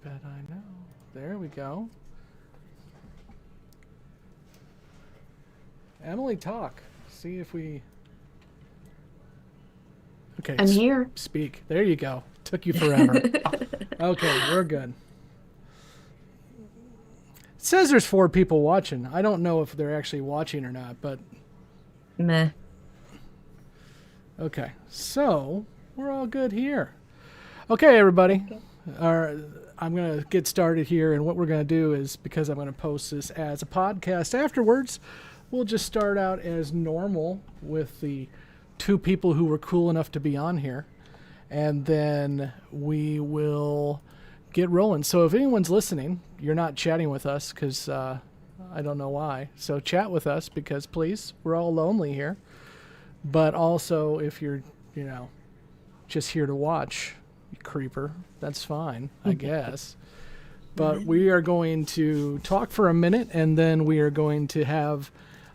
Bet I know. There we go. Emily, talk. See if we... Okay. I'm here. Speak. There you go. Took you forever. Okay, we're good. It says there's 4 people watching. I don't know if they're actually watching or not, but... Meh. Okay, so we're all good here. Okay, everybody. I'm going to get started here, and what we're going to do is, because I'm going to post this as a podcast afterwards, we'll just start out as normal with the 2 people who were cool enough to be on here, and then we will get rolling. So if anyone's listening, you're not chatting with us because I don't know why. So chat with us because, please, we're all lonely here. But also, if you're, just here to watch, you creeper, that's fine, I guess. But we are going to talk for a minute, and then we are going to have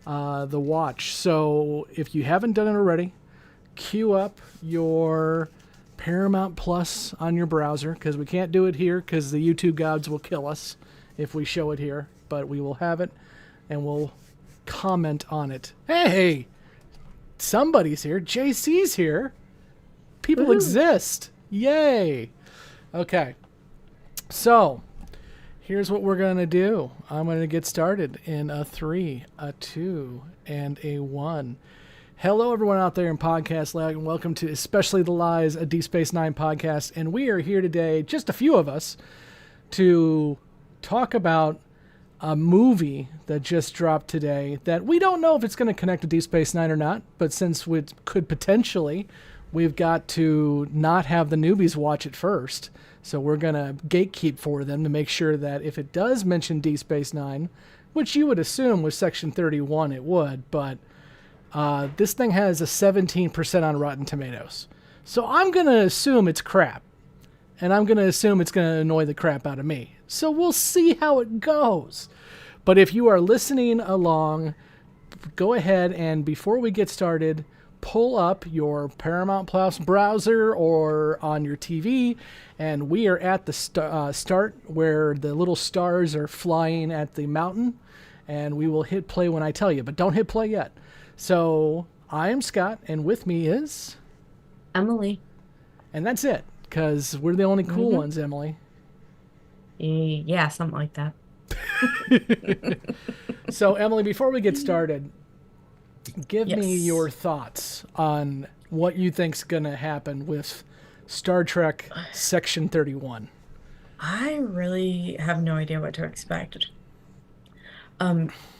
the watch. So if you haven't done it already, queue up your Paramount Plus on your browser, because we can't do it here because the YouTube gods will kill us if we show it here. But we will have it, and we'll comment on it. Hey! Somebody's here. JC's here. People Woo-hoo. exist. Yay. Okay. So, here's what we're going to do. I'm going to get started in a 3, a 2, and a 1. Hello, everyone out there in podcast land, and welcome to Especially the Lies, a Deep Space Nine podcast. And we are here today, just a few of us, to talk about a movie that just dropped today that we don't know if it's going to connect to Deep Space Nine or not, but since we could potentially, we've got to not have the newbies watch it first. So we're going to gatekeep for them to make sure that if it does mention Deep Space Nine, which you would assume with Section 31 it would, but this thing has a 17% on Rotten Tomatoes. So I'm going to assume it's crap. And I'm going to assume it's going to annoy the crap out of me. So we'll see how it goes. But if you are listening along, go ahead and before we get started, pull up your Paramount Plus browser or on your TV. And we are at the start where the little stars are flying at the mountain. And we will hit play when I tell you. But don't hit play yet. So I am Scott, and with me is... Emily. And that's it. Because we're the only cool ones, Emily. Yeah, something like that. So, Emily, before we get started, give me Yes. your thoughts on what you think's going to happen with Star Trek Section 31. I really have no idea what to expect.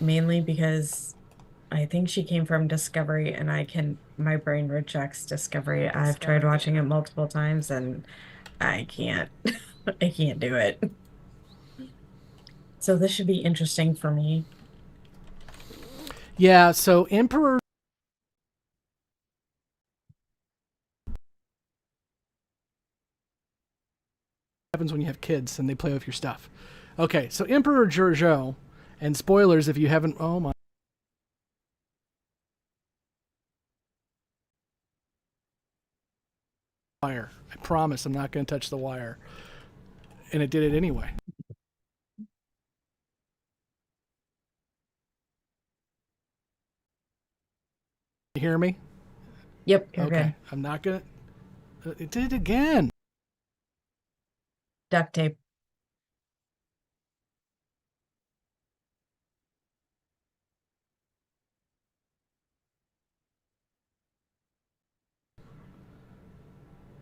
Mainly because I think she came from Discovery, and my brain rejects Discovery. I've tried watching it multiple times, and I can't, I can't do it. So this should be interesting for me. Yeah, so Emperor... happens when you have kids and they play with your stuff. Okay, so Emperor Giorgio, and spoilers if you haven't... Oh, my... wire. I promise I'm not going to touch the wire. And it did it anyway. You hear me? Yep, you're Okay. good. I'm not going to... It did it again. Duct tape.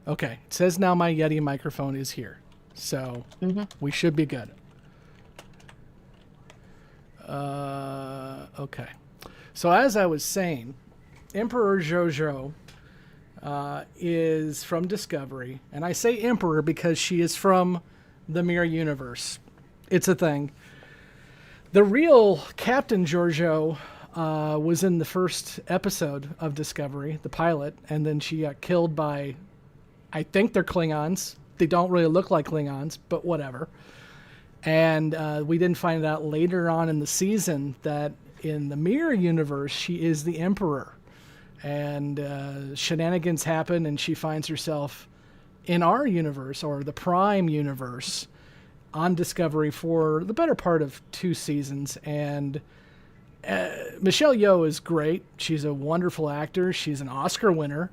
Okay. It says now my Yeti microphone is here. So we should be good. Okay. So as I was saying, Emperor Jojo is from Discovery. And I say Emperor because she is from the Mirror Universe. It's a thing. The real Captain Giorgio was in the first episode of Discovery, the pilot, and then she got killed by, I think they're Klingons. They don't really look like Klingons, but whatever. And we didn't find out later on in the season that in the Mirror Universe, she is the Emperor. And shenanigans happen, and she finds herself in our universe, or the Prime Universe, on Discovery for the better part of 2 seasons, and Michelle Yeoh is great. She's a wonderful actor. She's an Oscar winner.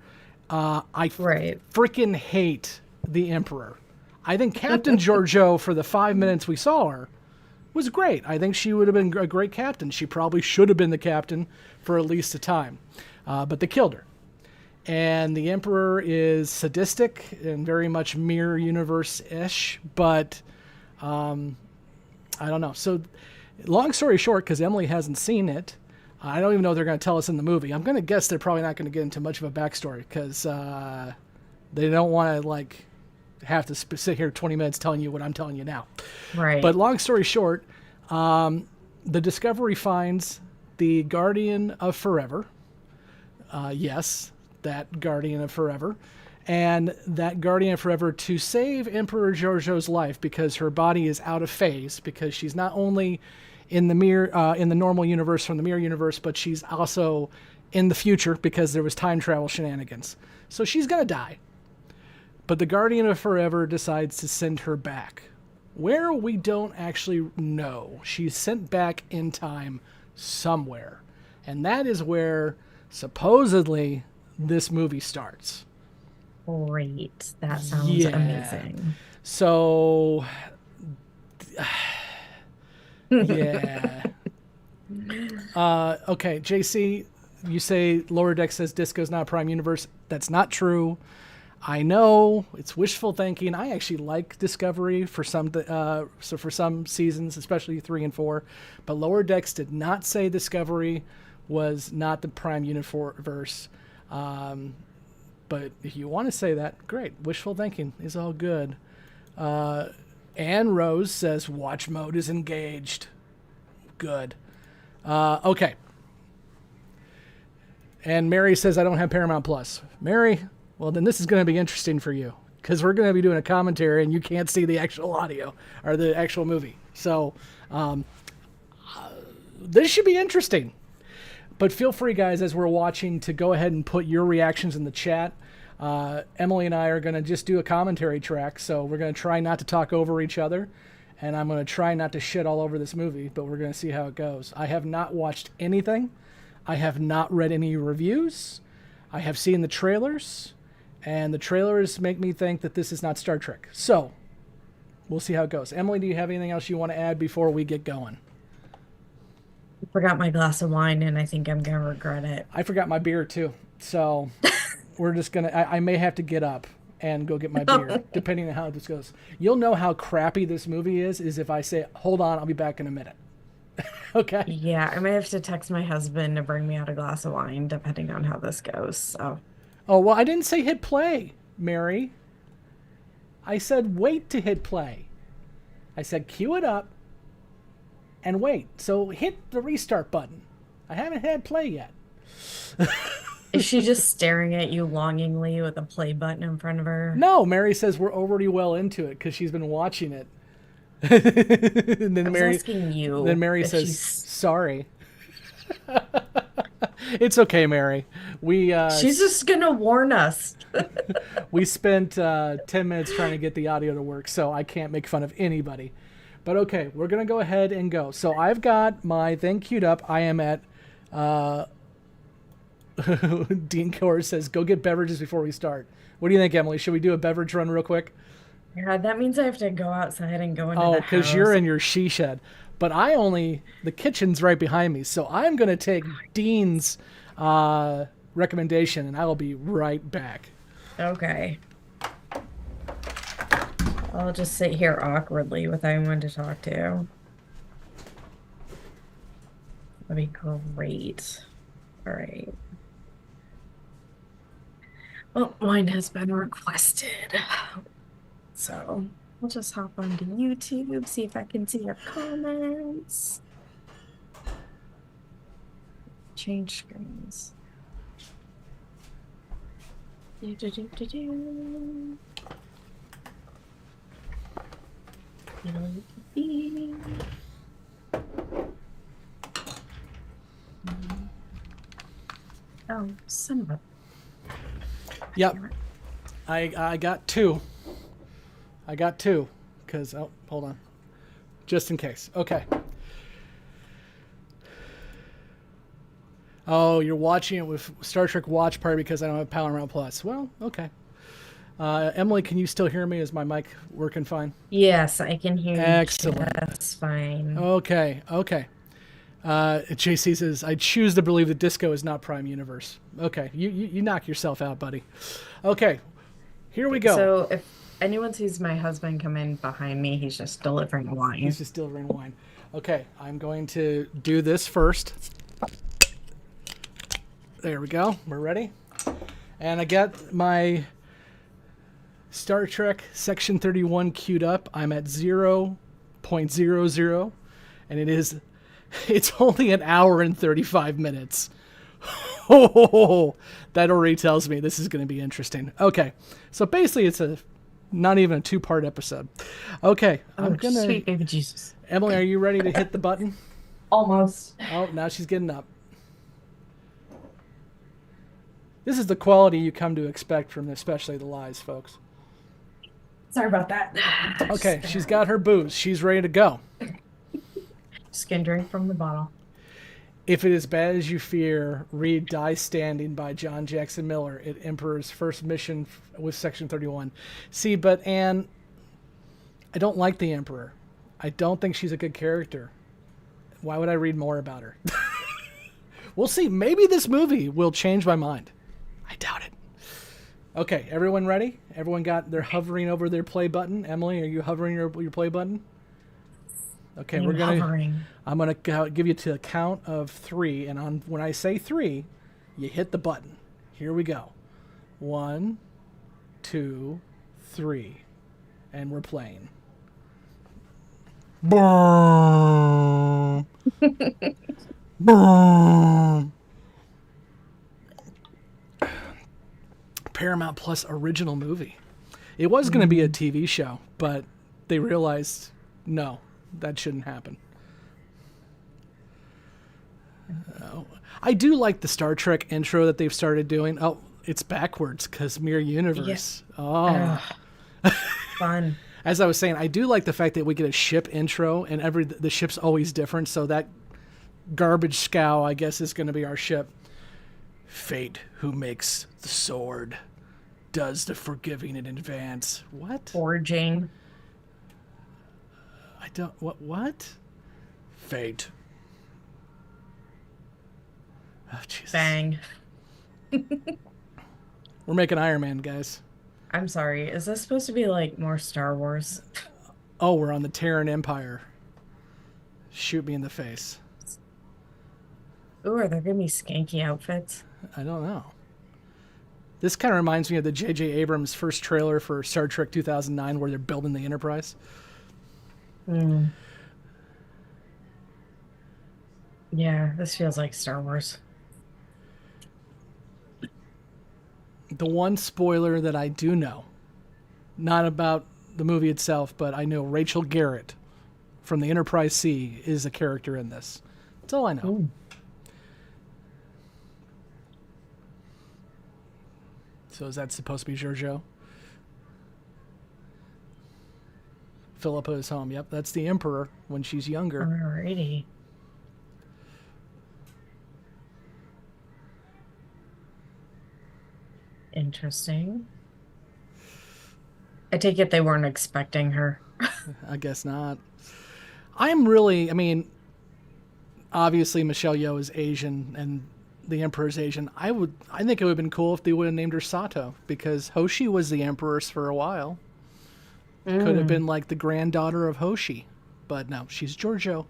I Right. freaking hate the Emperor. I think Captain Georgiou, for the 5 minutes we saw her, was great. I think she would have been a great captain. She probably should have been the captain for at least a time, but they killed her. And the Emperor is sadistic and very much Mirror Universe-ish, but I don't know. So, long story short, because Emily hasn't seen it, I don't even know if they're going to tell us in the movie. I'm going to guess they're probably not going to get into much of a backstory because they don't want to like have to sit here 20 minutes telling you what I'm telling you now. Right. But long story short, the Discovery finds the Guardian of Forever. Yes, that Guardian of Forever. And that Guardian of Forever to save Emperor Georgiou's life because her body is out of phase, because she's not only in the in the normal universe from the Mirror Universe, but she's also in the future because there was time travel shenanigans. So she's going to die. But the Guardian of Forever decides to send her back. Where, we don't actually know. She's sent back in time somewhere. And that is where, supposedly, this movie starts. Great. That sounds Yeah. amazing. So, yeah. Okay, JC, you say Lower Deck says Disco's not a Prime Universe. That's not true. I know it's wishful thinking. I actually like Discovery for some seasons, especially 3 and 4. But Lower Decks did not say Discovery was not the Prime Universe. But if you want to say that, great. Wishful thinking is all good. Anne Rose says watch mode is engaged. Good. Okay. And Mary says I don't have Paramount Plus. Mary, well, then this is going to be interesting for you because we're going to be doing a commentary and you can't see the actual audio or the actual movie. So this should be interesting. But feel free, guys, as we're watching, to go ahead and put your reactions in the chat. Emily and I are going to just do a commentary track, so we're going to try not to talk over each other, and I'm going to try not to shit all over this movie, but we're going to see how it goes. I have not watched anything. I have not read any reviews. I have seen the trailers, and the trailers make me think that this is not Star Trek. So, we'll see how it goes. Emily, do you have anything else you want to add before we get going? I forgot my glass of wine, and I think I'm going to regret it. I forgot my beer, too. So, we're just going to... I may have to get up and go get my beer, depending on how this goes. You'll know how crappy this movie is if I say, hold on, I'll be back in a minute. Okay? Yeah, I may have to text my husband to bring me out a glass of wine, depending on how this goes. So. Oh, well, I didn't say hit play, Mary. I said wait to hit play. I said cue it up and wait. So hit the restart button. I haven't had play yet. Is she just staring at you longingly with a play button in front of her? No, Mary says we're already well into it because she's been watching it. And then Mary asking you. Then Mary says, "Sorry." It's okay, Mary. She's just gonna warn us. We spent 10 minutes trying to get the audio to work, so I can't make fun of anybody. But okay, we're gonna go ahead and go. So I've got my thing queued up. I am at. Dean Core says, "Go get beverages before we start." What do you think, Emily? Should we do a beverage run real quick? Yeah, that means I have to go outside and go into the house. Oh, because you're in your she shed. But the kitchen's right behind me. So I'm going to take Dean's recommendation, and I will be right back. Okay. I'll just sit here awkwardly with anyone to talk to. That'd be great. All right. Well, wine has been requested. So we'll just hop onto YouTube, see if I can see your comments. Change screens. Oh, son of a... Yep. I got two. Because because hold on, just in case. Okay. Oh, you're watching it with Star Trek Watch Party because I don't have Paramount Plus. Well, okay. Emily, can you still hear me? Is my mic working fine? Yes, I can hear you. Excellent. That's fine. Okay. JC says, I choose to believe that disco is not Prime Universe. Okay, you knock yourself out, buddy. Okay, here we go. So if anyone sees my husband come in behind me, he's just delivering wine. He's just delivering wine. Okay, I'm going to do this first. There we go. We're ready. And I got my Star Trek Section 31 queued up. I'm at 0.00, and it's only an hour and 35 minutes. Oh, that already tells me this is going to be interesting. Okay, so basically it's not even a 2-part episode. Okay, I'm going to... Sweet baby Jesus. Emily, are you ready to hit the button? Almost. Oh, now she's getting up. This is the quality you come to expect from especially the lies, folks. Sorry about that. Okay, she's got her booze. She's ready to go. Just gonna drink from the bottle. If it is bad as you fear, read Die Standing by John Jackson Miller at Emperor's first mission with Section 31. See, but Anne, I don't like the Emperor. I don't think she's a good character. Why would I read more about her? We'll see. Maybe this movie will change my mind. I doubt it. Okay, everyone ready? Everyone they're hovering over their play button. Emily, are you hovering your play button? Okay, I'm gonna give you to a count of 3, and when I say 3, you hit the button. Here we go. 1, 2, 3, and we're playing. Boom. Boom. Paramount Plus original movie. It was going to be a TV show, but they realized, no, that shouldn't happen. I do like the Star Trek intro that they've started doing. Oh, it's backwards because Mirror Universe. Yeah. Oh. Fun. As I was saying, I do like the fact that we get a ship intro and the ship's always different. So that garbage scow, I guess, is going to be our ship. Fate, who makes the sword, does the forgiving in advance. What? Forging. I don't... What? Fate. Oh, Jesus. Bang. We're making Iron Man, guys. I'm sorry. Is this supposed to be like more Star Wars? Oh, we're on the Terran Empire. Shoot me in the face. Ooh, are there gonna be skanky outfits? I don't know. This kind of reminds me of the J.J. Abrams first trailer for Star Trek 2009 where they're building the Enterprise. Yeah, this feels like Star Wars. The one spoiler that I do know, not about the movie itself, but I know Rachel Garrett from the Enterprise C is a character in this. That's all I know. Ooh. So is that supposed to be Giorgio? Philippa is home. Yep, that's the Emperor when she's younger. Alrighty. Interesting. I take it they weren't expecting her. I guess not. I mean, obviously Michelle Yeoh is Asian and the Emperor's Asian. I think it would have been cool if they would have named her Sato because Hoshi was the Empress for a while. Could have been like the granddaughter of Hoshi, but no, she's Giorgio.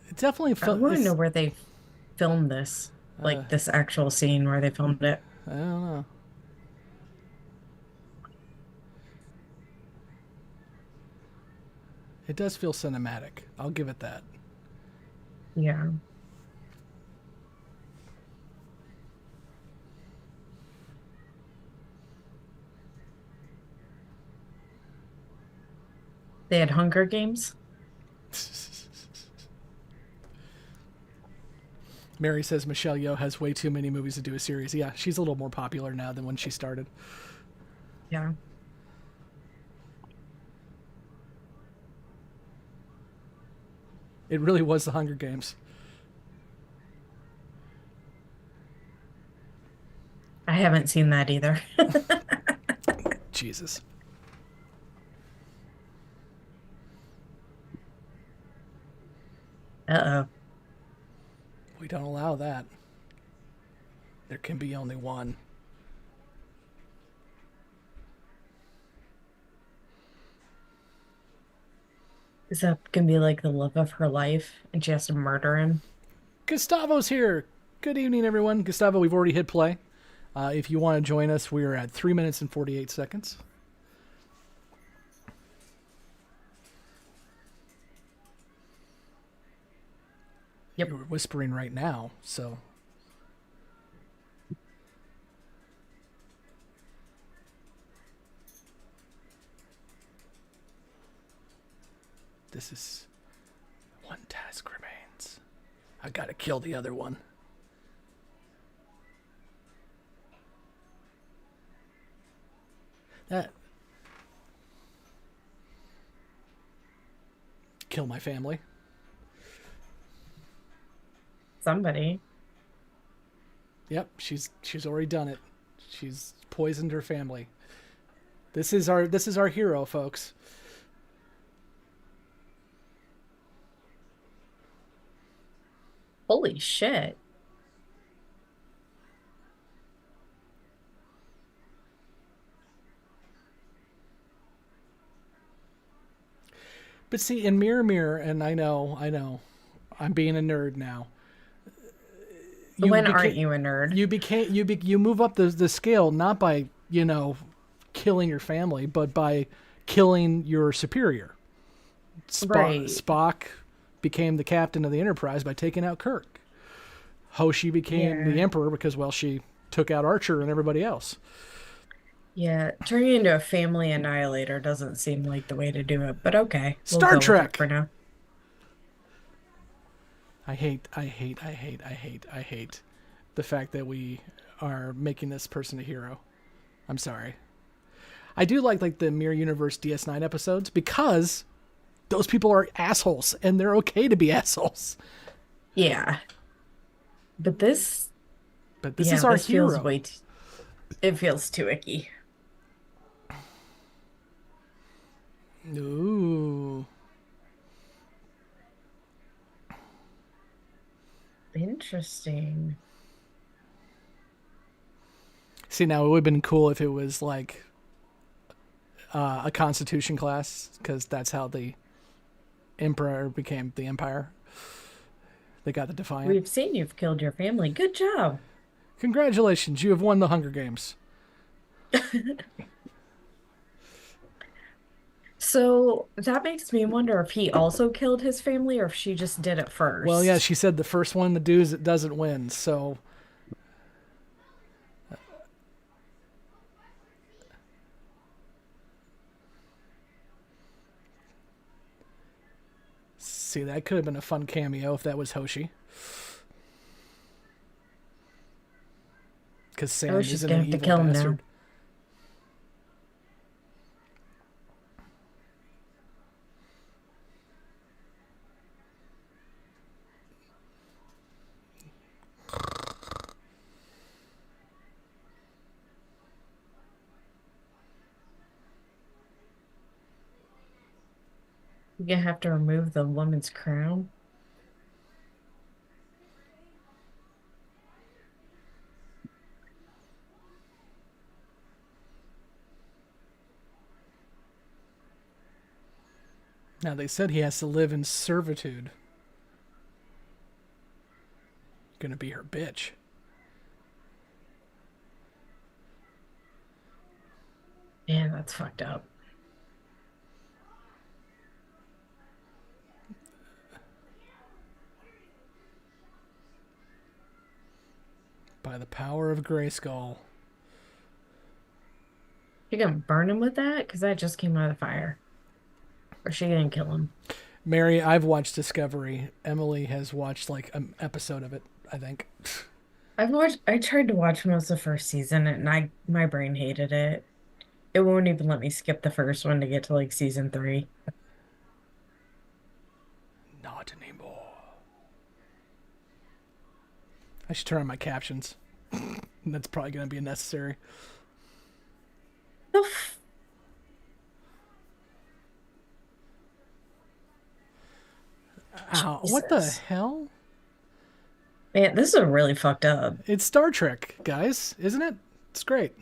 It definitely I want to know where they filmed this, like this actual scene where they filmed it. I don't know. It does feel cinematic. I'll give it that. Yeah. They had Hunger Games. Mary says Michelle Yeoh has way too many movies to do a series. Yeah, she's a little more popular now than when she started. Yeah. It really was the Hunger Games. I haven't seen that either. Jesus. Uh-oh. We don't allow that. There can be only one. Is that gonna be like the love of her life and she has to murder him? Gustavo's here. Good evening, everyone. Gustavo, we've already hit play. If you want to join us, we are at 3 minutes and 48 seconds. Yep. You're whispering right now, so. This is. One task remains. I gotta kill the other one. That. Kill my family. Somebody. Yep, she's already done it. She's poisoned her family. This is our hero, folks. Holy shit. But see, in Mirror Mirror, and I know, I'm being a nerd now. When aren't you a nerd? You move up the scale not by killing your family, but by killing your superior. Right. Spock became the captain of the Enterprise by taking out Kirk. Hoshi became the Emperor because, well, she took out Archer and everybody else. Yeah, turning into a family annihilator doesn't seem like the way to do it, but okay. Star go with Trek it for now. I hate the fact that we are making this person a hero. I'm sorry. I do like the Mirror Universe DS9 episodes because those people are assholes and they're okay to be assholes. Yeah. But this is our hero. It feels too icky. Ooh. Interesting. See, now it would have been cool if it was like a Constitution class, because that's how the Emperor became the Empire. They got the Defiant. We've seen you've killed your family. Good job. Congratulations, you have won the Hunger Games. So that makes me wonder if he also killed his family or if she just did it first. Well, yeah, she said the first one to do it doesn't win, so. See, that could have been a fun cameo if that was Hoshi. Because Sam isn't an evil bastard. Now. You have to remove the woman's crown. Now, they said he has to live in servitude. Gonna be her bitch. Yeah, that's fucked up. By the power of Grayskull. You gonna burn him with that? Because that just came out of the fire. Or is she gonna kill him? Mary, I've watched Discovery. Emily has watched like an episode of it. I think. I tried to watch most of the first season and my brain hated it. It won't even let me skip the first one to get to like season 3. Not anymore. I should turn on my captions. That's probably going to be necessary. The f Ow, what the Jesus. hell? Man, this is really fucked up. It's Star Trek, guys, isn't it? It's great.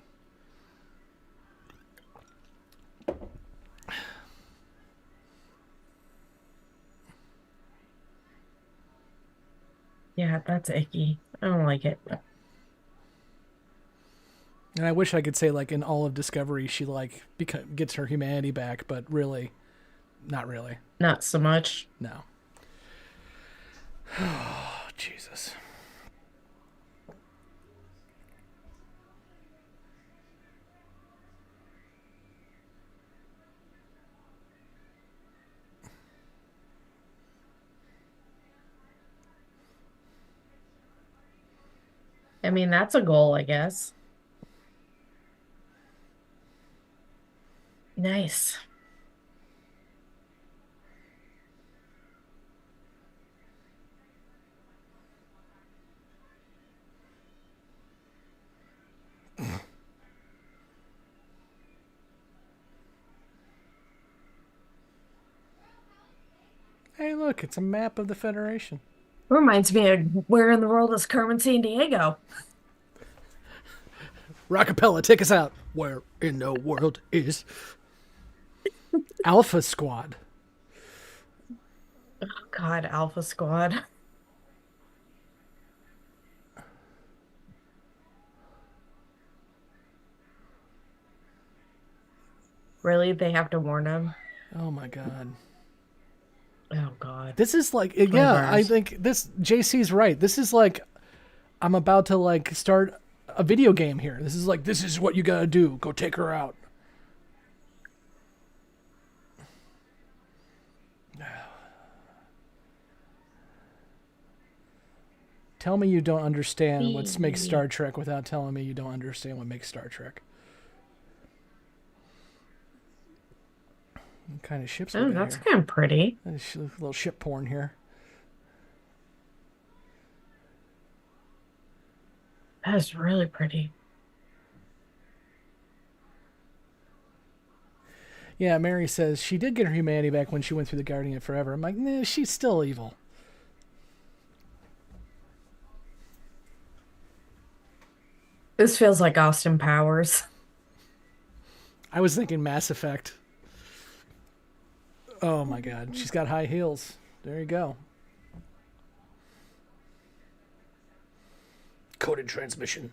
Yeah, that's icky. I don't like it. And I wish I could say, like, in all of Discovery, she, like, gets her humanity back, but really, not really. Not so much. No. Oh, Jesus. I mean, that's a goal, I guess. Nice. Hey, look, it's a map of the Federation. Reminds me of where in the world is Carmen San Diego? Rockapella, take us out. Where in the world is Alpha Squad? Oh God, Alpha Squad. Really? They have to warn him? Oh my God. Oh God. This is like, 20 yeah, I bars. think this, JC's right. This is like, I'm about to like start a video game here. This is what you gotta do. Go take her out. Tell me you don't understand what makes Star Trek without telling me you don't understand what makes Star Trek. What kind of ships we Oh, got that's here? kind of pretty. A little ship porn here. That is really pretty. Yeah, Mary says she did get her humanity back when she went through the Guardian of Forever. I'm like, nah, she's still evil. This feels like Austin Powers. I was thinking Mass Effect. Oh my God, she's got high heels. There you go. Coded transmission.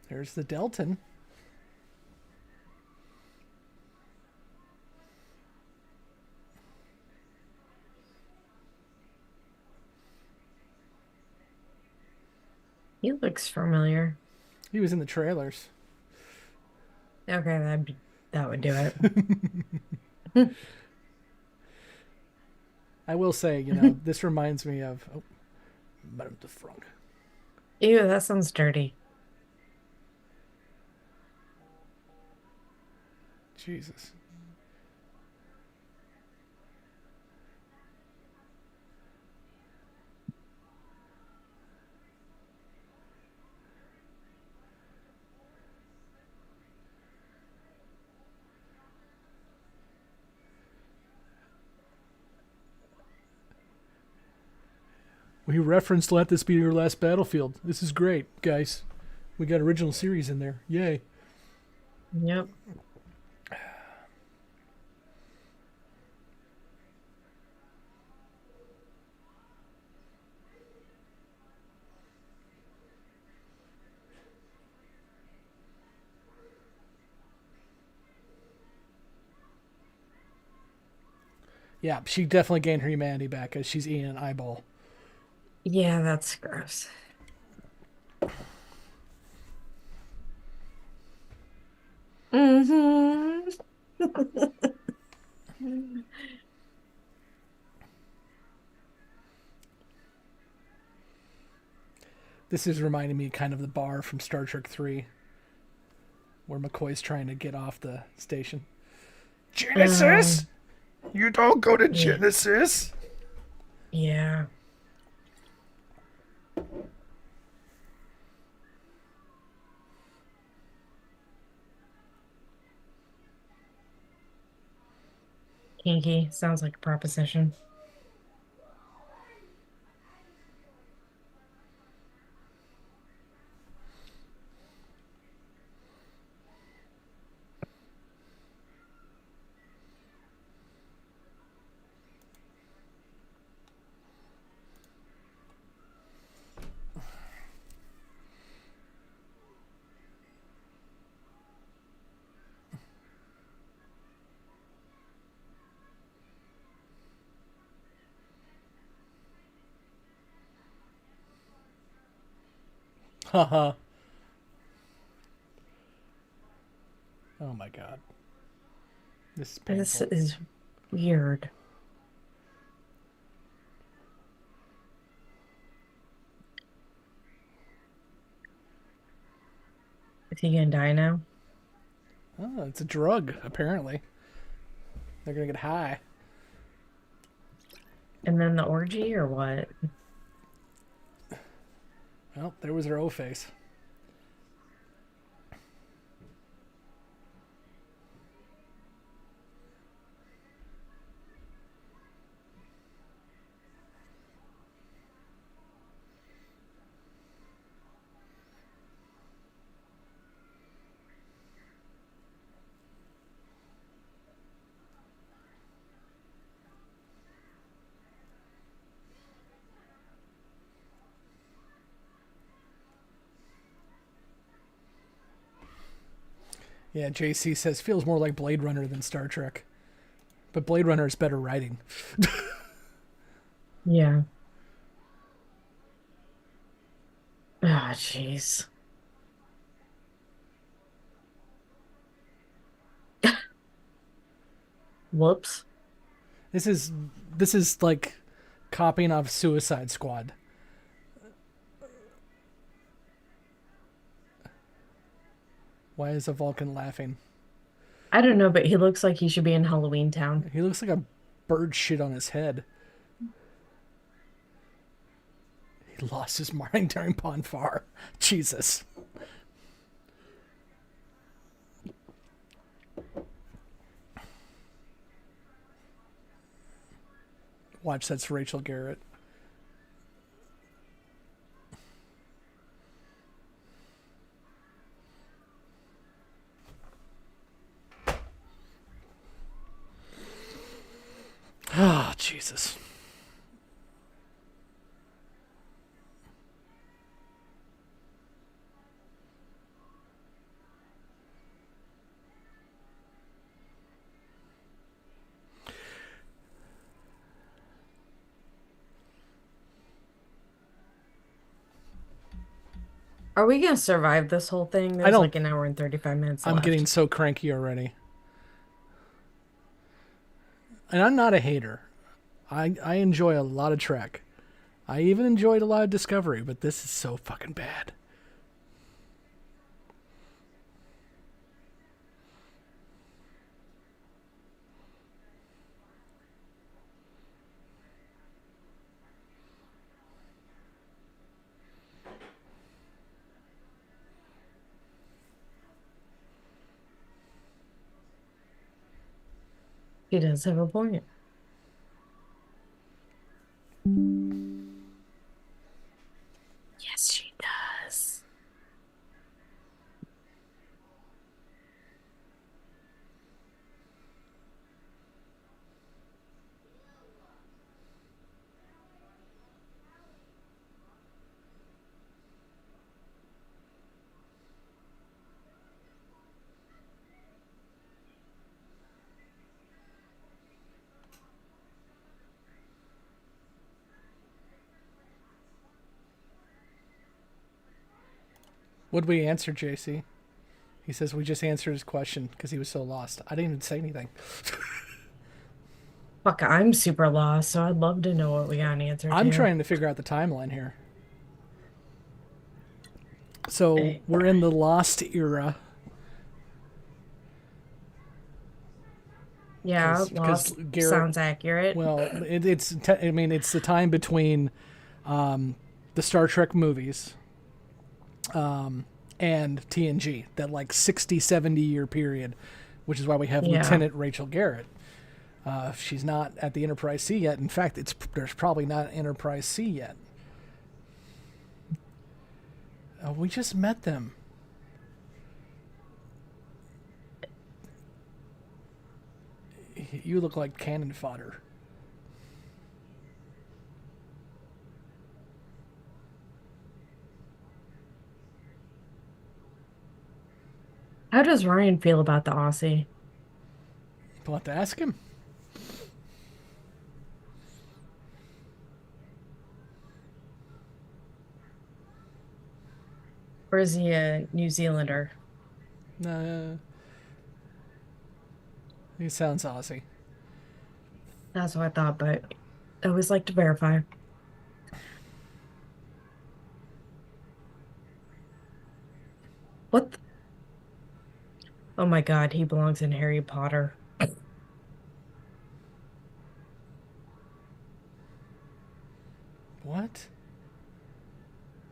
There's the Delton. He looks familiar. He was in the trailers. Okay, that would do it. I will say, this reminds me of Madame de Franck. Ew, that sounds dirty. Jesus. We referenced Let This Be Your Last Battlefield. This is great, guys. We got original series in there. Yay. Yep. Yeah, she definitely gained her humanity back as she's eating an eyeball. Yeah, that's gross. Mm-hmm. This is reminding me kind of the bar from Star Trek 3, where McCoy's trying to get off the station. Genesis? Um, You don't go to yeah, Genesis? yeah. Kinky. Sounds like a proposition. Haha. Oh my god. This is This painful. is weird. Is he gonna die now? Oh, it's a drug, apparently. They're gonna get high. And then the orgy or what? Well, there was her O face. Yeah, JC says feels more like Blade Runner than Star Trek. But Blade Runner is better writing. Yeah. Ah, jeez. Whoops. This is this is like copying off Suicide Squad. Why is a Vulcan laughing? I don't know, but he looks like he should be in Halloween Town. He looks like a bird shit on his head. He lost his mind during Ponfar. Jesus. Watch, that's Rachel Garrett. Ah, oh, Jesus. Are we gonna survive this whole thing? I There's don't. like an hour and 35 minutes I'm getting left. so cranky already. And I'm not a hater. I enjoy a lot of Trek. I even enjoyed a lot of Discovery, but this is so fucking bad. He does have a point. Yes, she does. What'd we answer, JC? He says we just answered his question because he was so lost. I didn't even say anything. Fuck, I'm super lost, so I'd love to know what we got an answer I'm to. trying to figure out the timeline here. So Eh, we're in the Lost era Yeah, because lost Garrett. sounds accurate. Well, I mean, it's the time between the Star Trek movies and TNG. That like 60, 70 year period, which is why we have Yeah. Lieutenant Rachel Garrett. She's not at the Enterprise C yet. In fact, there's probably not Enterprise C yet. We just met them. You look like cannon fodder. How does Ryan feel about the Aussie? We'll have to ask him. Or is he a New Zealander? Uh, he sounds Aussie. That's what I thought, but I always like to verify. What? Oh my God, he belongs in Harry Potter. What?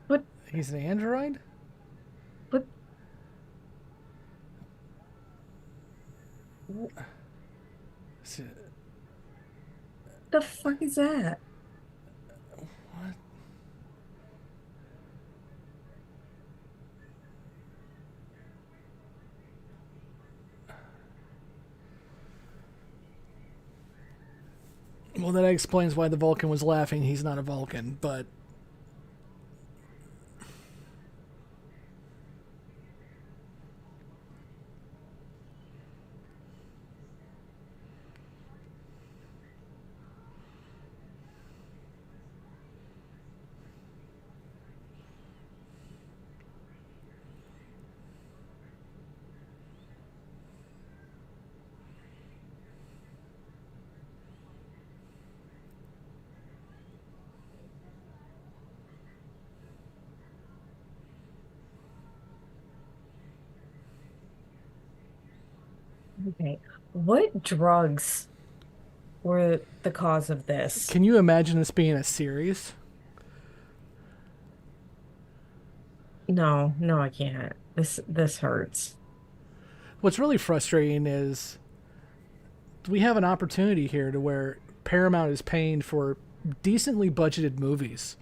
What? He's an android? What? What S- the fuck is that? What? Well, that explains why the Vulcan was laughing. He's not a Vulcan, but Okay. What drugs were the cause of this? can you imagine this being a series? No, no, I can't. This hurts. What's really frustrating is we have an opportunity here to where Paramount is paying for decently budgeted movies.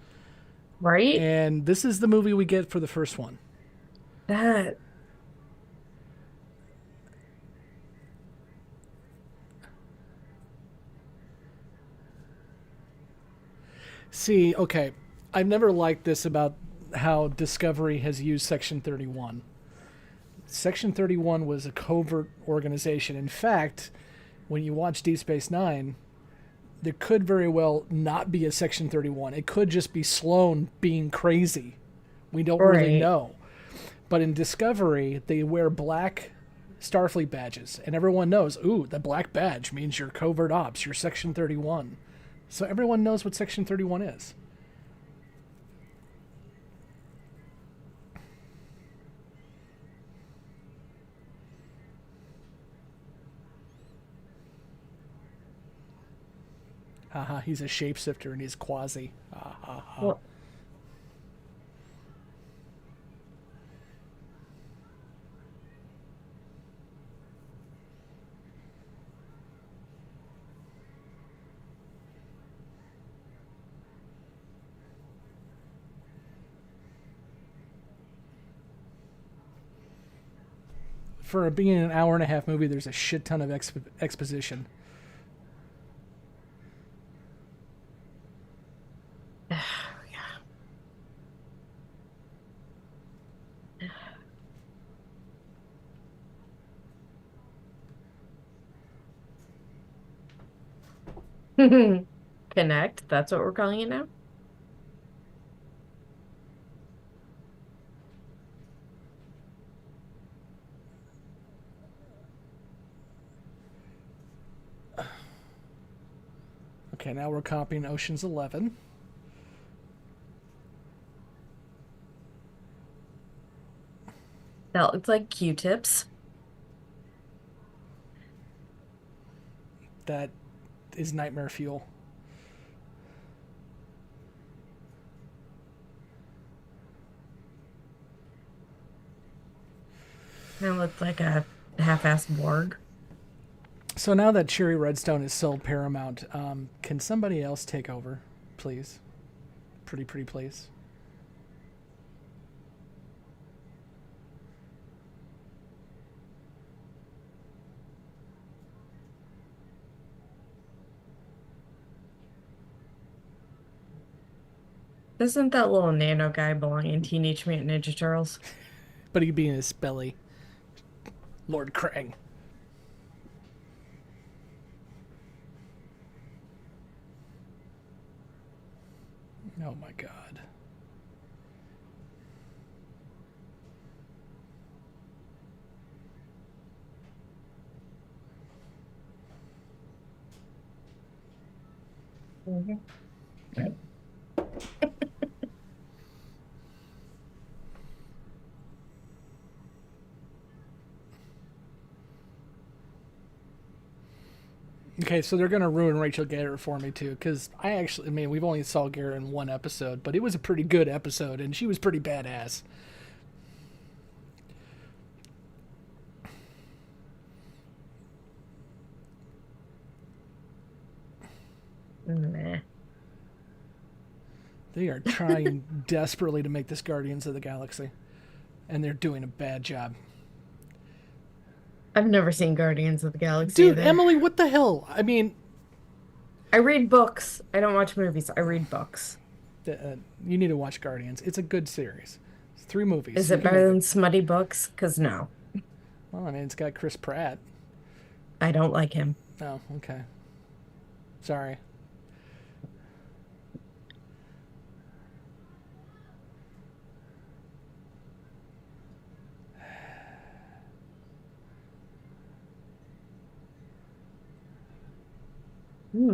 Right? And this is the movie we get for the first one. That See, okay, I've never liked this about how Discovery has used Section 31. Section 31 was a covert organization. In fact, when you watch Deep Space Nine, there could very well not be a Section 31. It could just be Sloan being crazy. We don't really right. know. But in Discovery, they wear black Starfleet badges, and everyone knows, ooh, the black badge means you're covert ops, you're Section 31. So everyone knows what Section 31 is. Haha, he's a shapeshifter and he's quasi. Ha ha ha. Well, For being an hour and a half movie, there's a shit ton of exposition. yeah. Connect, that's what we're calling it now. Okay, now we're copying Ocean's 11. That looks like Q-tips. That is nightmare fuel. That looked like a half-assed Borg. So now that Cherry Redstone is sold Paramount, can somebody else take over, please? Pretty please. Doesn't that little nano guy belong in Teenage Mutant Ninja Turtles? But he'd be in his belly. Lord Krang. Oh my god. Mhm. Okay, so they're gonna ruin Rachel Garrett for me too, because I mean, we've only saw Garrett in one episode, but it was a pretty good episode, and she was pretty badass. Meh. They are trying desperately to make this Guardians of the Galaxy, and they're doing a bad job. I've never seen Guardians of the Galaxy Dude, either. Emily, what the hell? I mean, I read books. I don't watch movies. I read books. you need to watch Guardians. It's a good series. It's 3 movies. Is You it can better make than it. smutty books? Because no, Well, I mean, it's got Chris Pratt. I don't like him. Oh, okay. Sorry.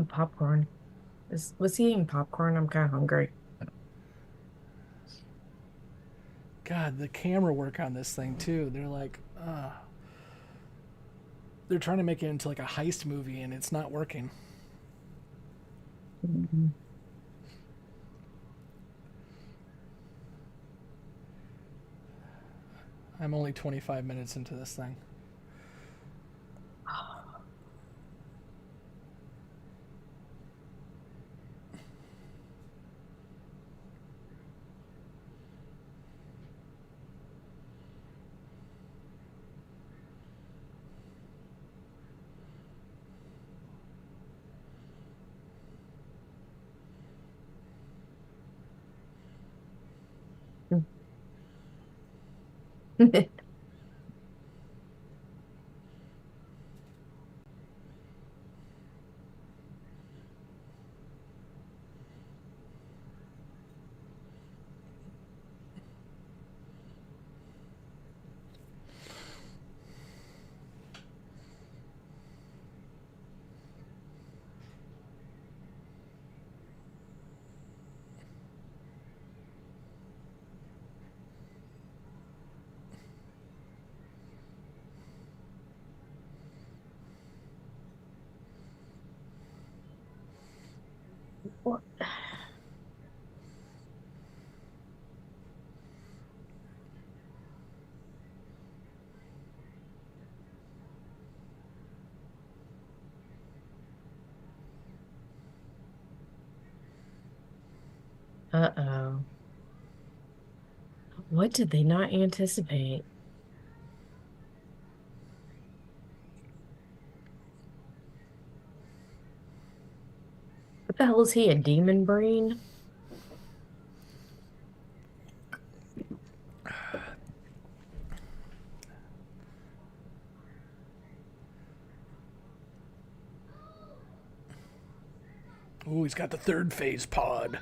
Popcorn. Was he eating popcorn? I'm kind of hungry. God, the camera work on this thing too. They're trying to make it into like a heist movie, and it's not working. Mhm. I'm only 25 minutes into this thing. What? Uh-oh. What did they not anticipate? What the hell is he, a demon brain? Ooh, he's got the 3rd phase pod.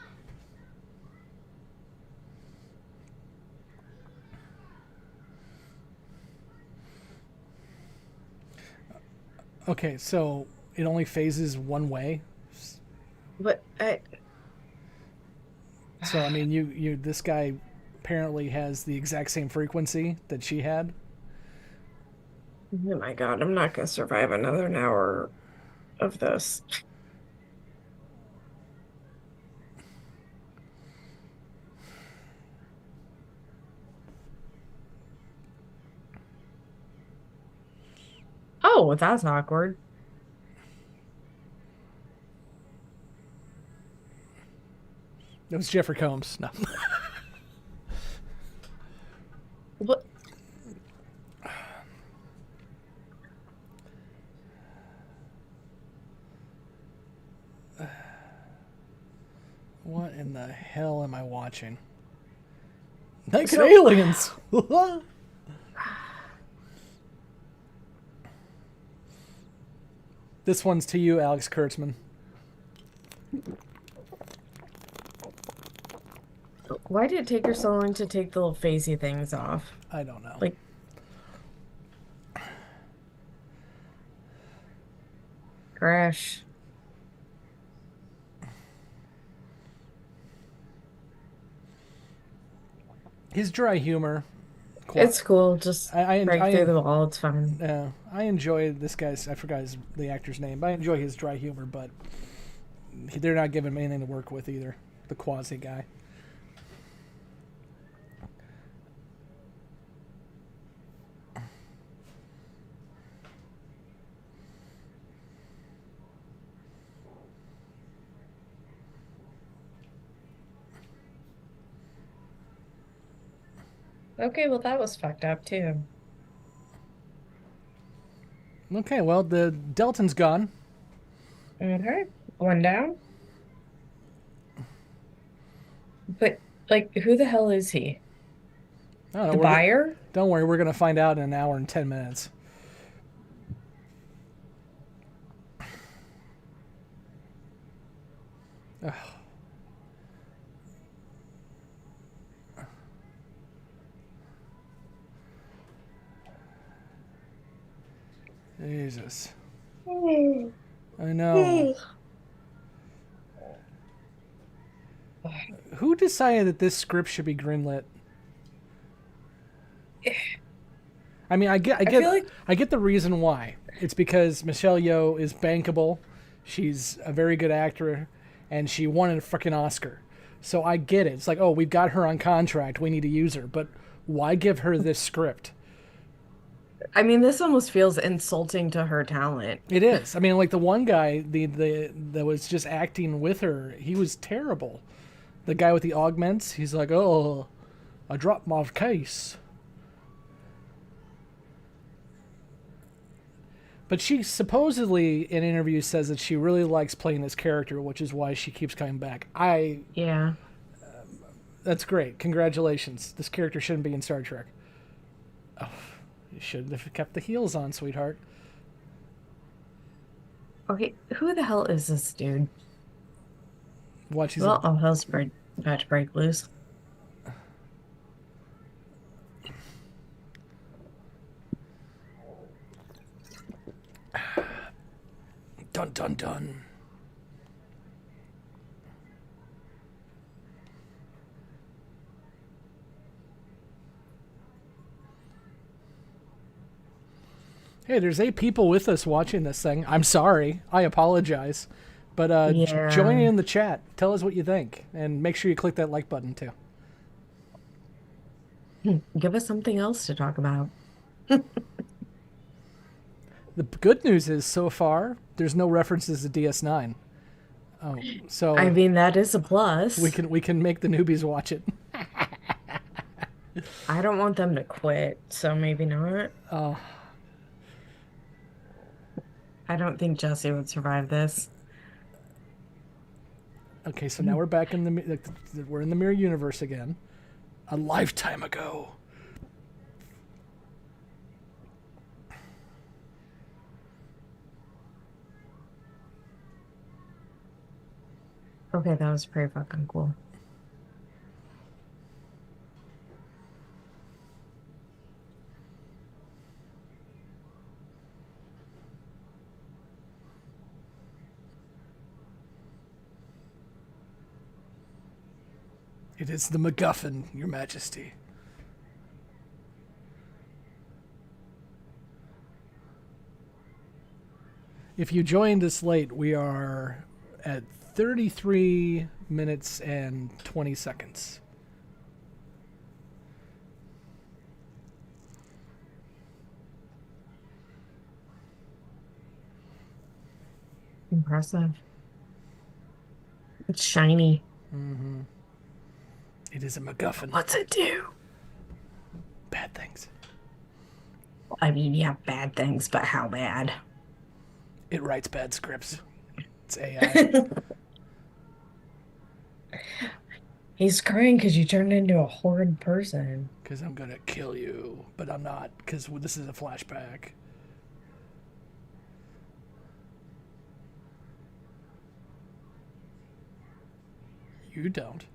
Okay, so it only phases one way. But So I mean, this guy apparently has the exact same frequency that she had. oh my God, I'm not gonna survive another hour of this. Oh, that's awkward. It was Jeffrey Combs. No. What? What in the hell am I watching? Naked aliens. This one's to you, Alex Kurtzman. Why did it take her so long to take the little phasey things off? I don't know. Like, crash. His dry humor. It's cool. Just break through the wall. It's fun. I enjoy this guy's. I forgot the actor's name, but I enjoy his dry humor. But they're not giving him anything to work with either. The Quasi guy. Okay, well, that was fucked up too. Okay, well, the Delton's gone. Okay, one down. But, like, who the hell is he? I don't know, The buyer? Don't worry, we're going to find out in an hour and 10 minutes. Ugh. Jesus. I know. Who decided that this script should be greenlit? I mean, I get the reason why. It's because Michelle Yeoh is bankable. She's a very good actor, and she won a freaking Oscar. So I get it. It's like, oh, we've got her on contract. We need to use her. But why give her this script? I mean, this almost feels insulting to her talent. It is. I mean, like the one guy, the that was just acting with her, he was terrible. The guy with the augments, he's like, oh, I dropped my case. But she supposedly in interviews says that she really likes playing this character, which is why she keeps coming back. Yeah. That's great. Congratulations. This character shouldn't be in Star Trek. Oh, you should have kept the heels on, sweetheart. Okay, who the hell is this dude? What? She's Well, hell's about to break loose. Dun dun dun. Hey, there's 8 people with us watching this thing. I'm sorry. I apologize. But join in the chat. Tell us what you think. And make sure you click that like button, too. Give us something else to talk about. The good news is, so far, there's no references to DS9. Oh, so I mean, that is a plus. we can make the newbies watch it. I don't want them to quit, so maybe not. Oh. I don't think Jessi would survive this. Okay, so now we're back in we're in the mirror universe again. A lifetime ago. Okay, that was pretty fucking cool. It is the MacGuffin, Your Majesty. If you joined us late, we are at 33 minutes and 20 seconds. Impressive. It's shiny. Mm-hmm. It is a MacGuffin. What's it do? Bad things. I mean, yeah, bad things, but how bad? It writes bad scripts. It's AI. He's crying because you turned into a horrid person. Because I'm going to kill you. But I'm not, because this is a flashback. You don't.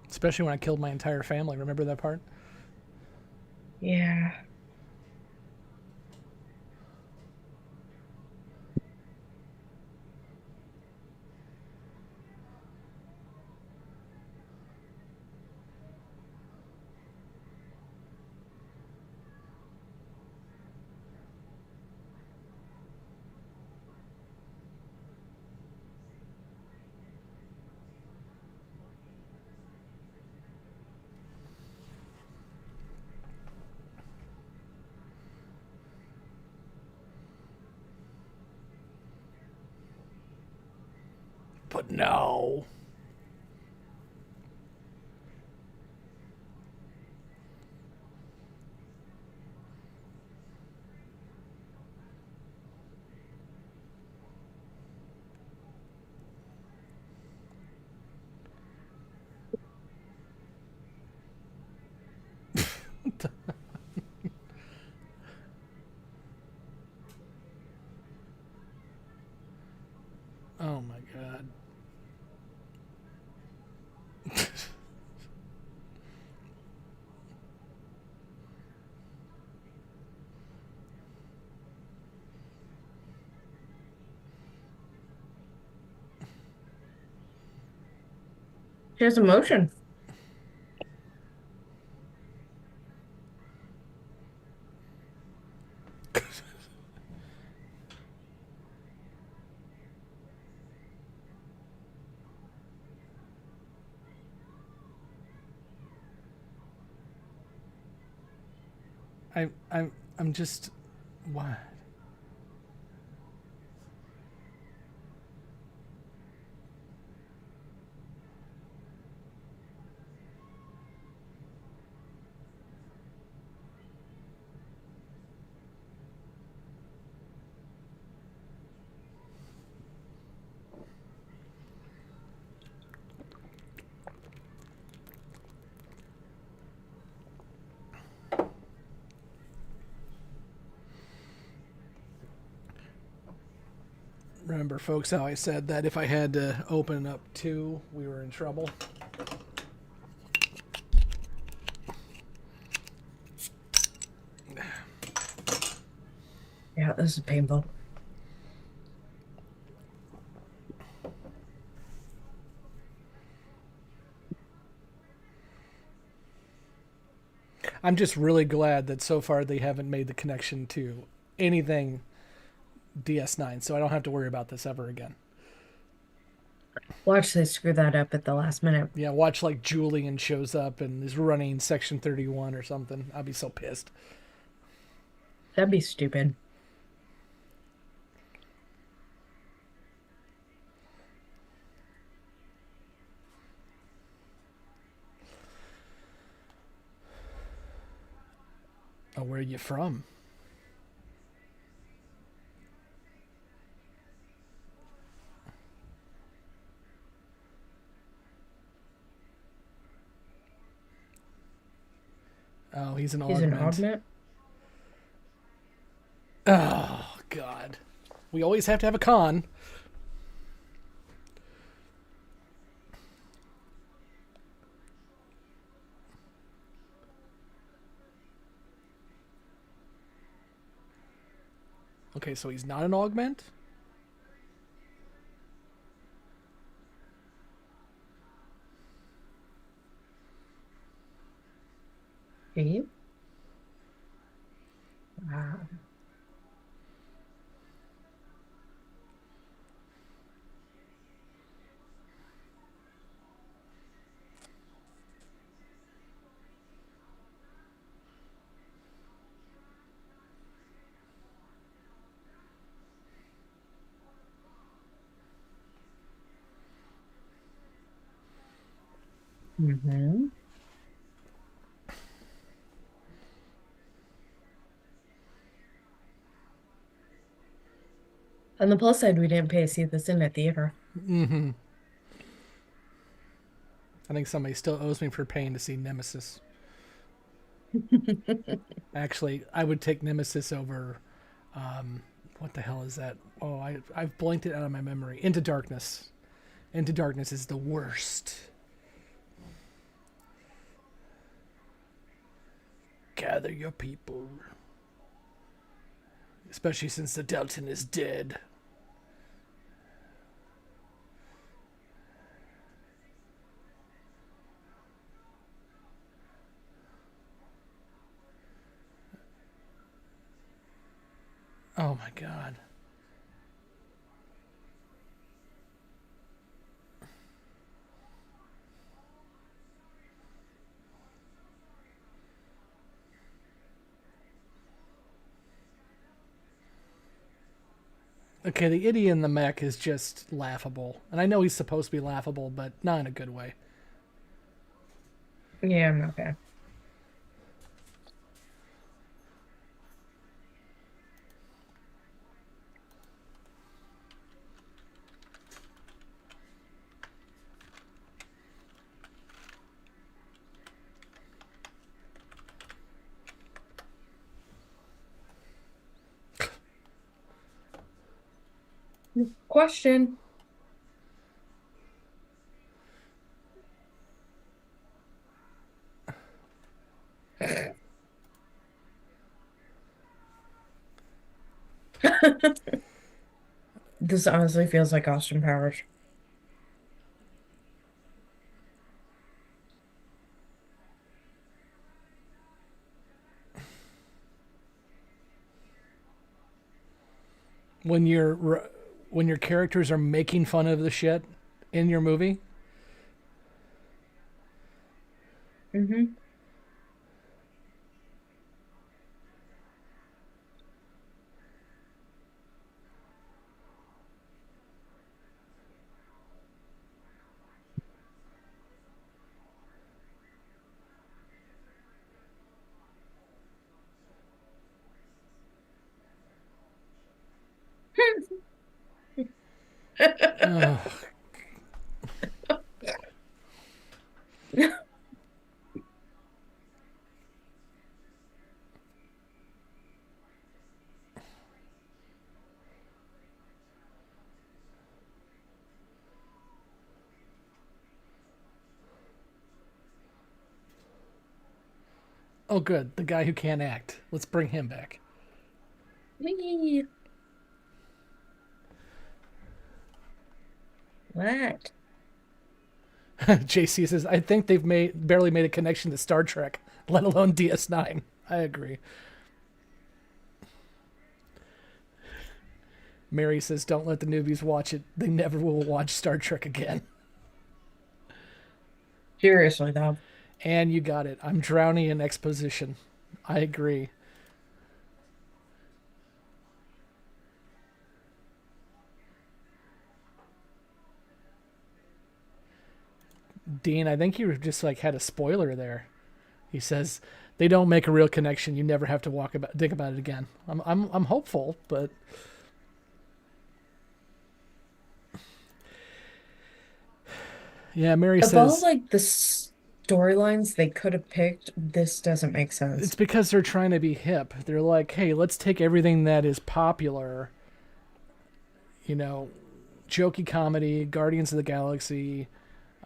Especially when I killed my entire family. Remember that part? Yeah. But no. Oh my god. She has emotion. I'm just what? Remember, folks, how I said that if I had to open up two, we were in trouble? Yeah, this is painful. I'm just really glad that so far they haven't made the connection to anything DS9, so I don't have to worry about this ever again. Watch they screw that up at the last minute. Yeah, watch like Julian shows up and is running Section 31 or something. I'll be so pissed. That'd be stupid. Oh, where are you from? Oh, he's an He's an augment. augment. Oh, God. We always have to have a con. Okay, so he's not an augment? Steve. Wow. Mm-hmm. On the plus side, we didn't pay to see this in a theater. Mm-hmm. I think somebody still owes me for paying to see Nemesis. Actually, I would take Nemesis over. What the hell is that? Oh, I've blanked it out of my memory. Into Darkness. Into Darkness is the worst. Gather your people. Especially since the Delton is dead. Oh my god. Okay, the idiot in the mech is just laughable. And I know he's supposed to be laughable, but not in a good way. Yeah, I'm okay. Question. This honestly feels like Austin Powers. When your characters are making fun of the shit in your movie. Mm-hmm. Ugh. Oh, good. The guy who can't act. Let's bring him back. Whee! What? JC says, I think they've barely made a connection to Star Trek, let alone DS9. I agree. Mary says, don't let the newbies watch it. They never will watch Star Trek again. Seriously, though. And you got it. I'm drowning in exposition. I agree. Dean, I think you just like had a spoiler there. He says they don't make a real connection. You never have to think about it again. I'm hopeful, but yeah, Mary Of all says like this, storylines they could have picked, this doesn't make It's sense. because they're trying to be hip. They're like, hey, let's take everything that is popular, you know, jokey comedy, Guardians of the Galaxy.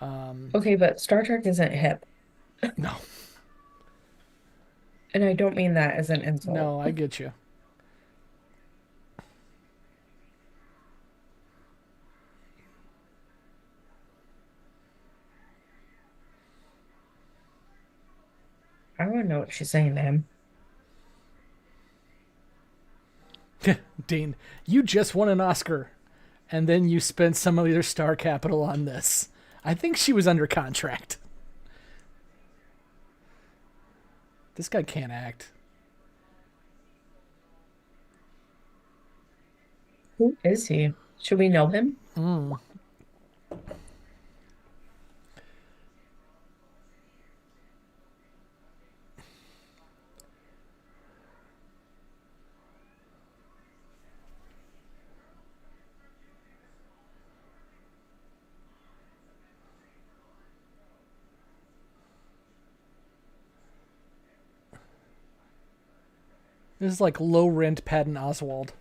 Okay, but Star Trek isn't hip. No, And I don't mean that as an insult. no, I get you. I want to know what she's saying to him. Dean, you just won an Oscar, and then you spent some of your star capital on this. I think she was under contract. This guy can't act. Who is he? Should we know him? This is like low rent Patton Oswald.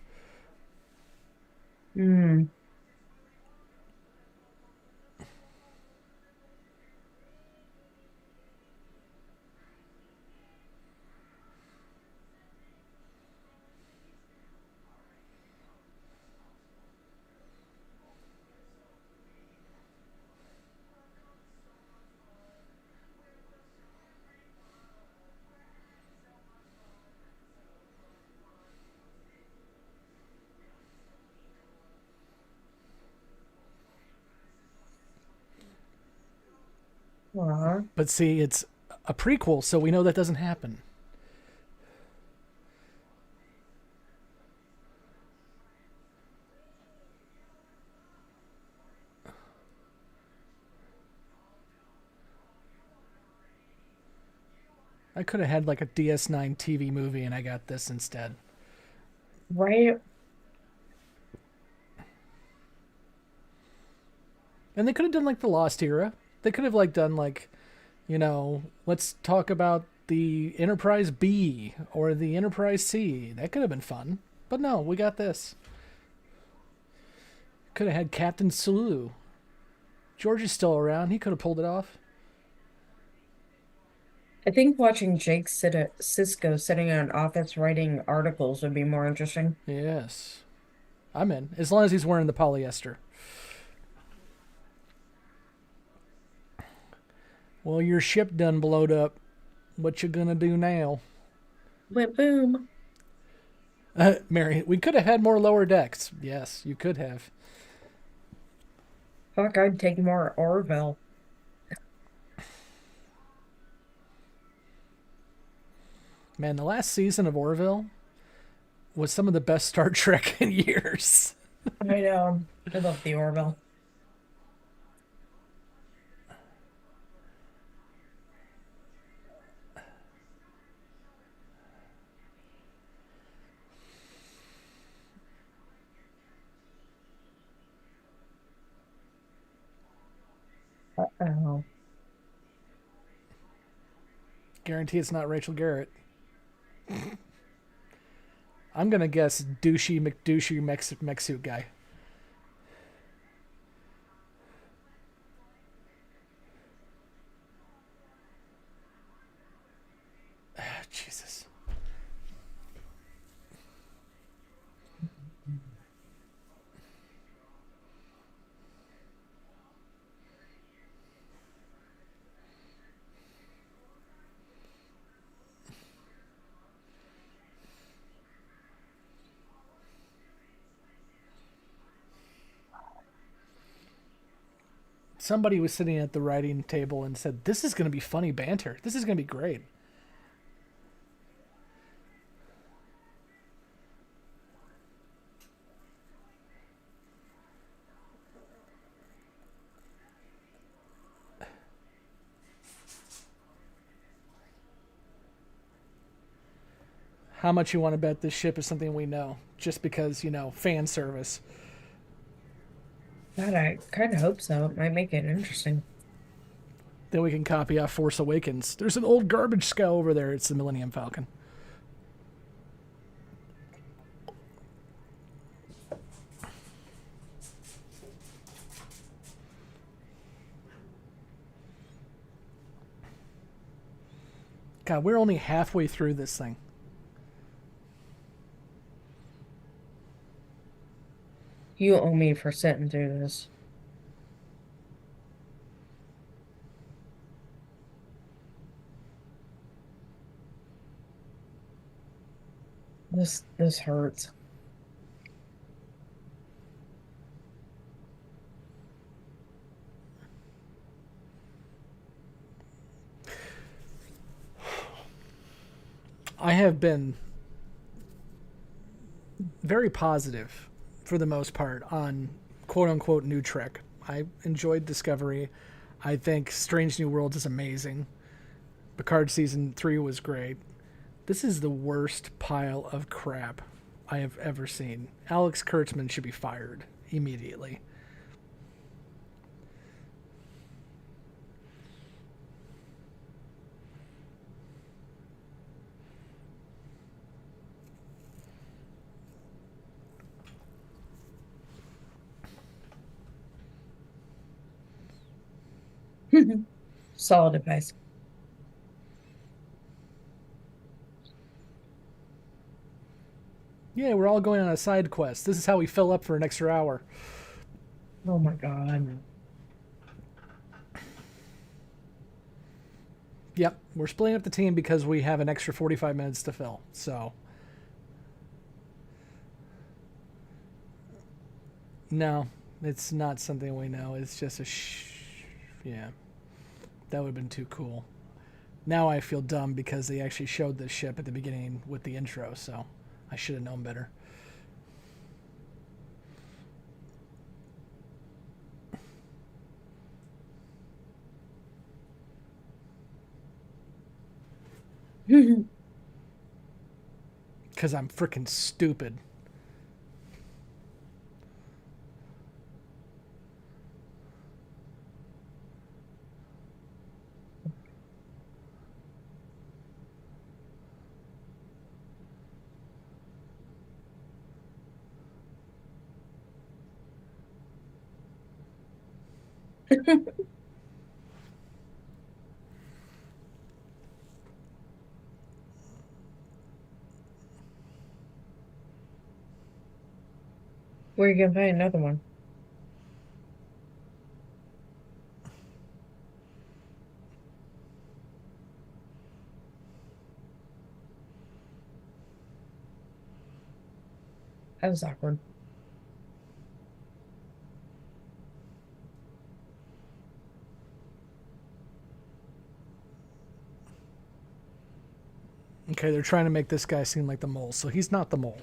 Hmm. Aw. But see, it's a prequel, so we know that doesn't happen. I could have had like a DS9 TV movie and I got this instead. Right? And they could have done like the Lost Era. They could have like done like, let's talk about the Enterprise B or the Enterprise C. That could have been fun. But no, we got this. Could have had Captain Sulu. George is still around. He could have pulled it off. I think watching Jake sit at Cisco sitting in an office writing articles would be more interesting. Yes. I'm in. As long as he's wearing the polyester. Well, your ship done blowed up. What you gonna do now? Went boom. Mary, we could have had more lower decks. Yes, you could have. Fuck, I'd take more Orville. Man, the last season of Orville was some of the best Star Trek in years. I know. I love the Orville. Uh-oh. Guarantee it's not Rachel Garrett. I'm gonna guess douchey McDouchey mech suit guy. Jesus. Somebody was sitting at the writing table and said, "This is going to be funny banter. This is going to be great." How much you want to bet this ship is something we know? Just because, fan service. God, I kind of hope so. It might make it interesting. Then we can copy off Force Awakens. There's an old garbage scow over there. It's the Millennium Falcon. God, we're only halfway through this thing. You owe me for sitting through this. This hurts. I have been very positive for the most part on quote unquote new Trek. I enjoyed Discovery. I think Strange New Worlds is amazing. Picard season 3 was great. This is the worst pile of crap I have ever seen. Alex Kurtzman should be fired immediately. Solid advice. Yeah, we're all going on a side quest. This is how we fill up for an extra hour. Oh my God. Yep, we're splitting up the team because we have an extra 45 minutes to fill. So, no, it's not something we know. It's just a yeah. That would have been too cool. Now I feel dumb because they actually showed this ship at the beginning with the intro, so I should have known better. Because I'm freaking stupid. Where are you gonna find another one? That was awkward. Okay, they're trying to make this guy seem like the mole, so he's not the mole.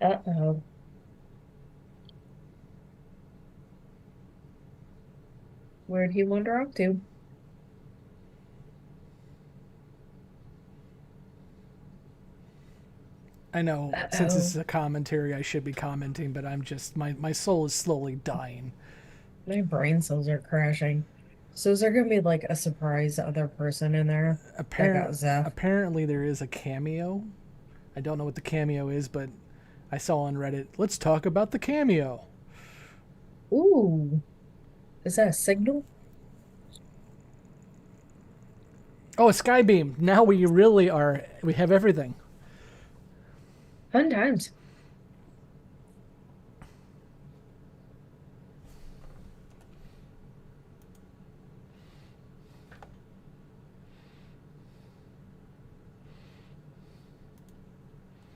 Uh-oh. Where'd he wander off to? I know, since this Uh-oh. is a commentary, I should be commenting, but I'm just, my soul is slowly dying. My brain cells are crashing. So is there gonna be like a surprise other person in there that got Zeph? Apparently, there is a cameo. I don't know what the cameo is, but I saw on Reddit. Let's talk about the cameo. Ooh. Is that a signal? Oh, a skybeam. Now we really are. We have everything. Fun times.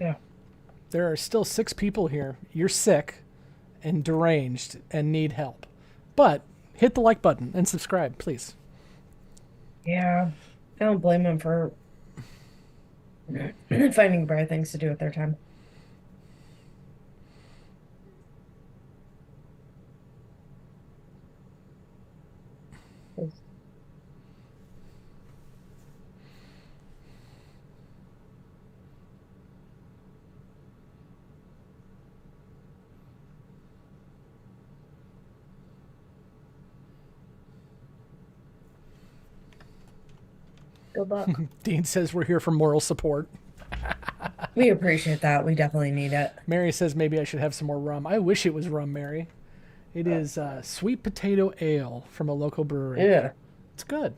Yeah. There are still 6 people here. You're sick and deranged and need help. But hit the like button and subscribe, please. Yeah. I don't blame them for finding bright things to do with their time. Good luck. Dean says we're here for moral support. We appreciate that. We definitely need it. Mary says maybe I should have some more rum. I wish it was rum, Mary. It is sweet potato ale from a local brewery. Yeah. It's good.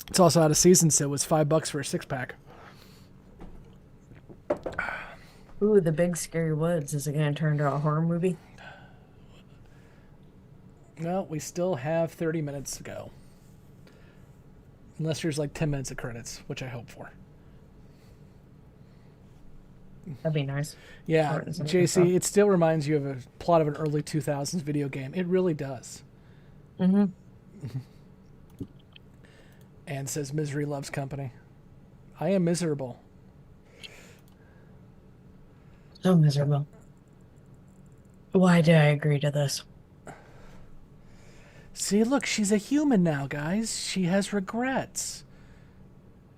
It's also out of season, so it was $5 for a 6-pack. Ooh, The Big Scary Woods. Is it going to turn into a horror movie? Well, we still have 30 minutes to go. Unless there's like 10 minutes of credits, which I hope for. That'd be nice. Yeah, JC, it still reminds you of a plot of an early 2000s video game. It really does. Mm-hmm. Anne says misery loves company. I am miserable. So miserable. Why did I agree to this? See, look, she's a human now, guys. She has regrets.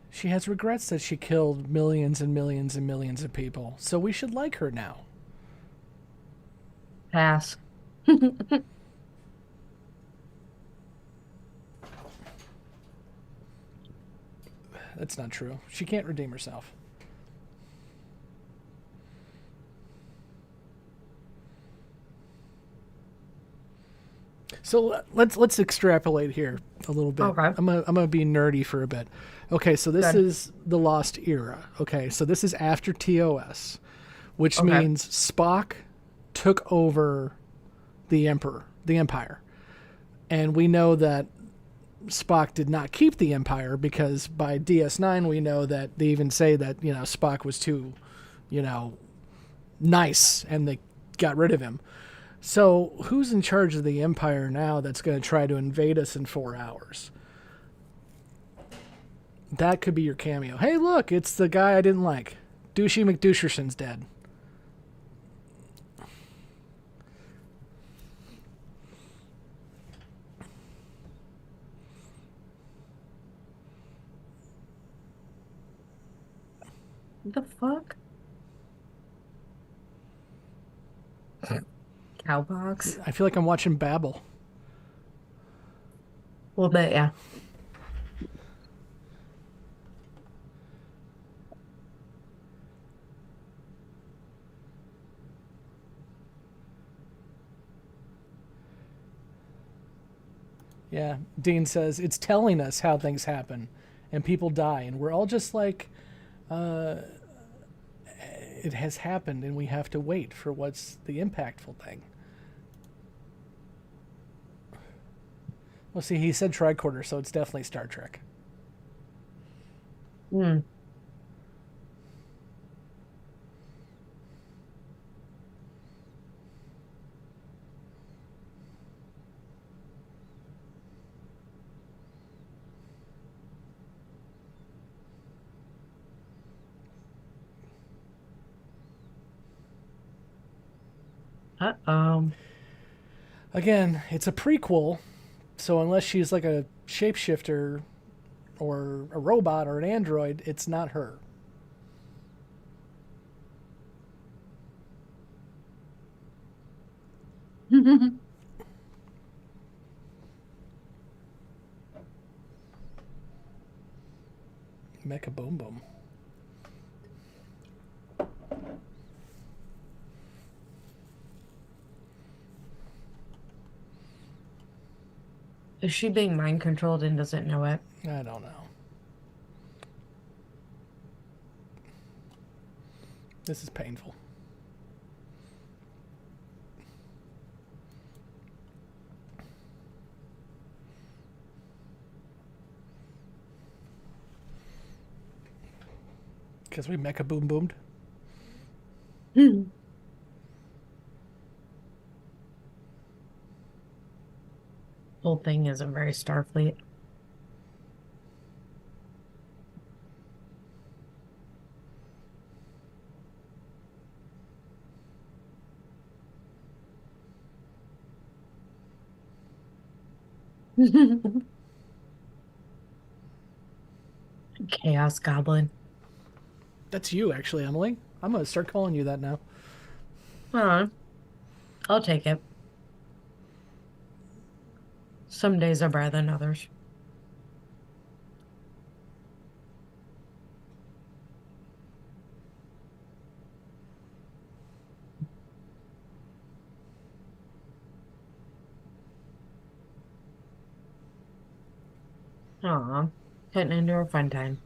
She has regrets that she killed millions and millions and millions of people. So we should like her now. Pass. That's not true. She can't redeem herself. So let's extrapolate here a little bit. Okay. I'm gonna be nerdy for a bit. Okay, so this is the Lost Era. Okay, so this is after TOS, which means Spock took over the Empire, and we know that Spock did not keep the Empire because by DS9 we know that they even say that Spock was too, nice, and they got rid of him. So who's in charge of the Empire now that's going to try to invade us in 4 hours? That could be your cameo. Hey, look, it's the guy I didn't like. Douchey McDoucherson's dead. What the fuck? Cowbox? I feel like I'm watching Babel. A little bit, yeah. Yeah, Dean says, it's telling us how things happen and people die. And we're all just like, it has happened and we have to wait for what's the impactful thing. Well, see, he said tricorder, so it's definitely Star Trek. Hmm. Uh-oh. Again, it's a prequel, so unless she's like a shapeshifter or a robot or an android, it's not her. Mecha Boom Boom. Is she being mind controlled and doesn't know it? I don't know. This is painful. Because we mecha boom boomed. Whole thing isn't very Starfleet. Chaos Goblin. That's you, actually, Emily. I'm going to start calling you that now. I'll take it. Some days are better than others. Aw, getting into a fun time.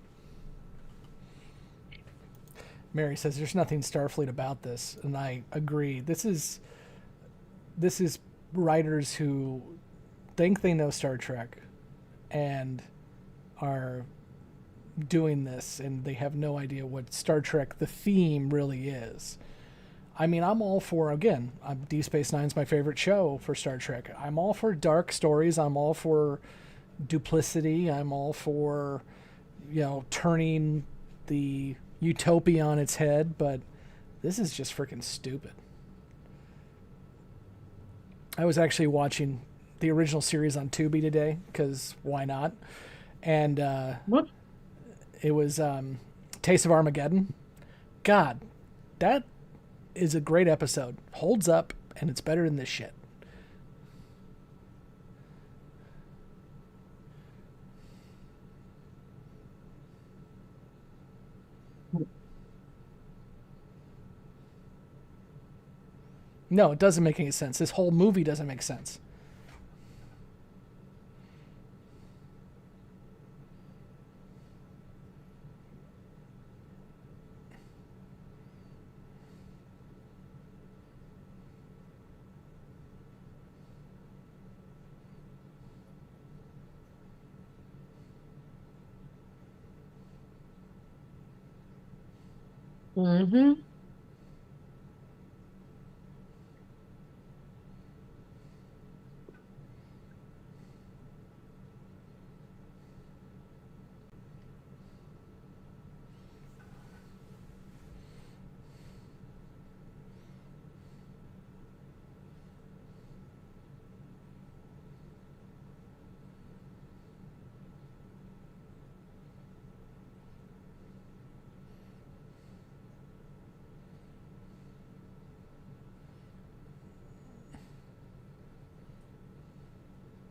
Mary says there's nothing Starfleet about this, and I agree. This is writers who think they know Star Trek and are doing this, and they have no idea what Star Trek the theme really is. I mean, I'm all for, again, Deep Space Nine's my favorite show for Star Trek. I'm all for dark stories. I'm all for duplicity. I'm all for, turning the utopia on its head, but this is just freaking stupid. I was actually watching the original series on Tubi today, because why not? And What? it was Taste of Armageddon. God, that is a great episode. Holds up, and it's better than this shit. No, it doesn't make any sense. This whole movie doesn't make sense. Mm-hmm.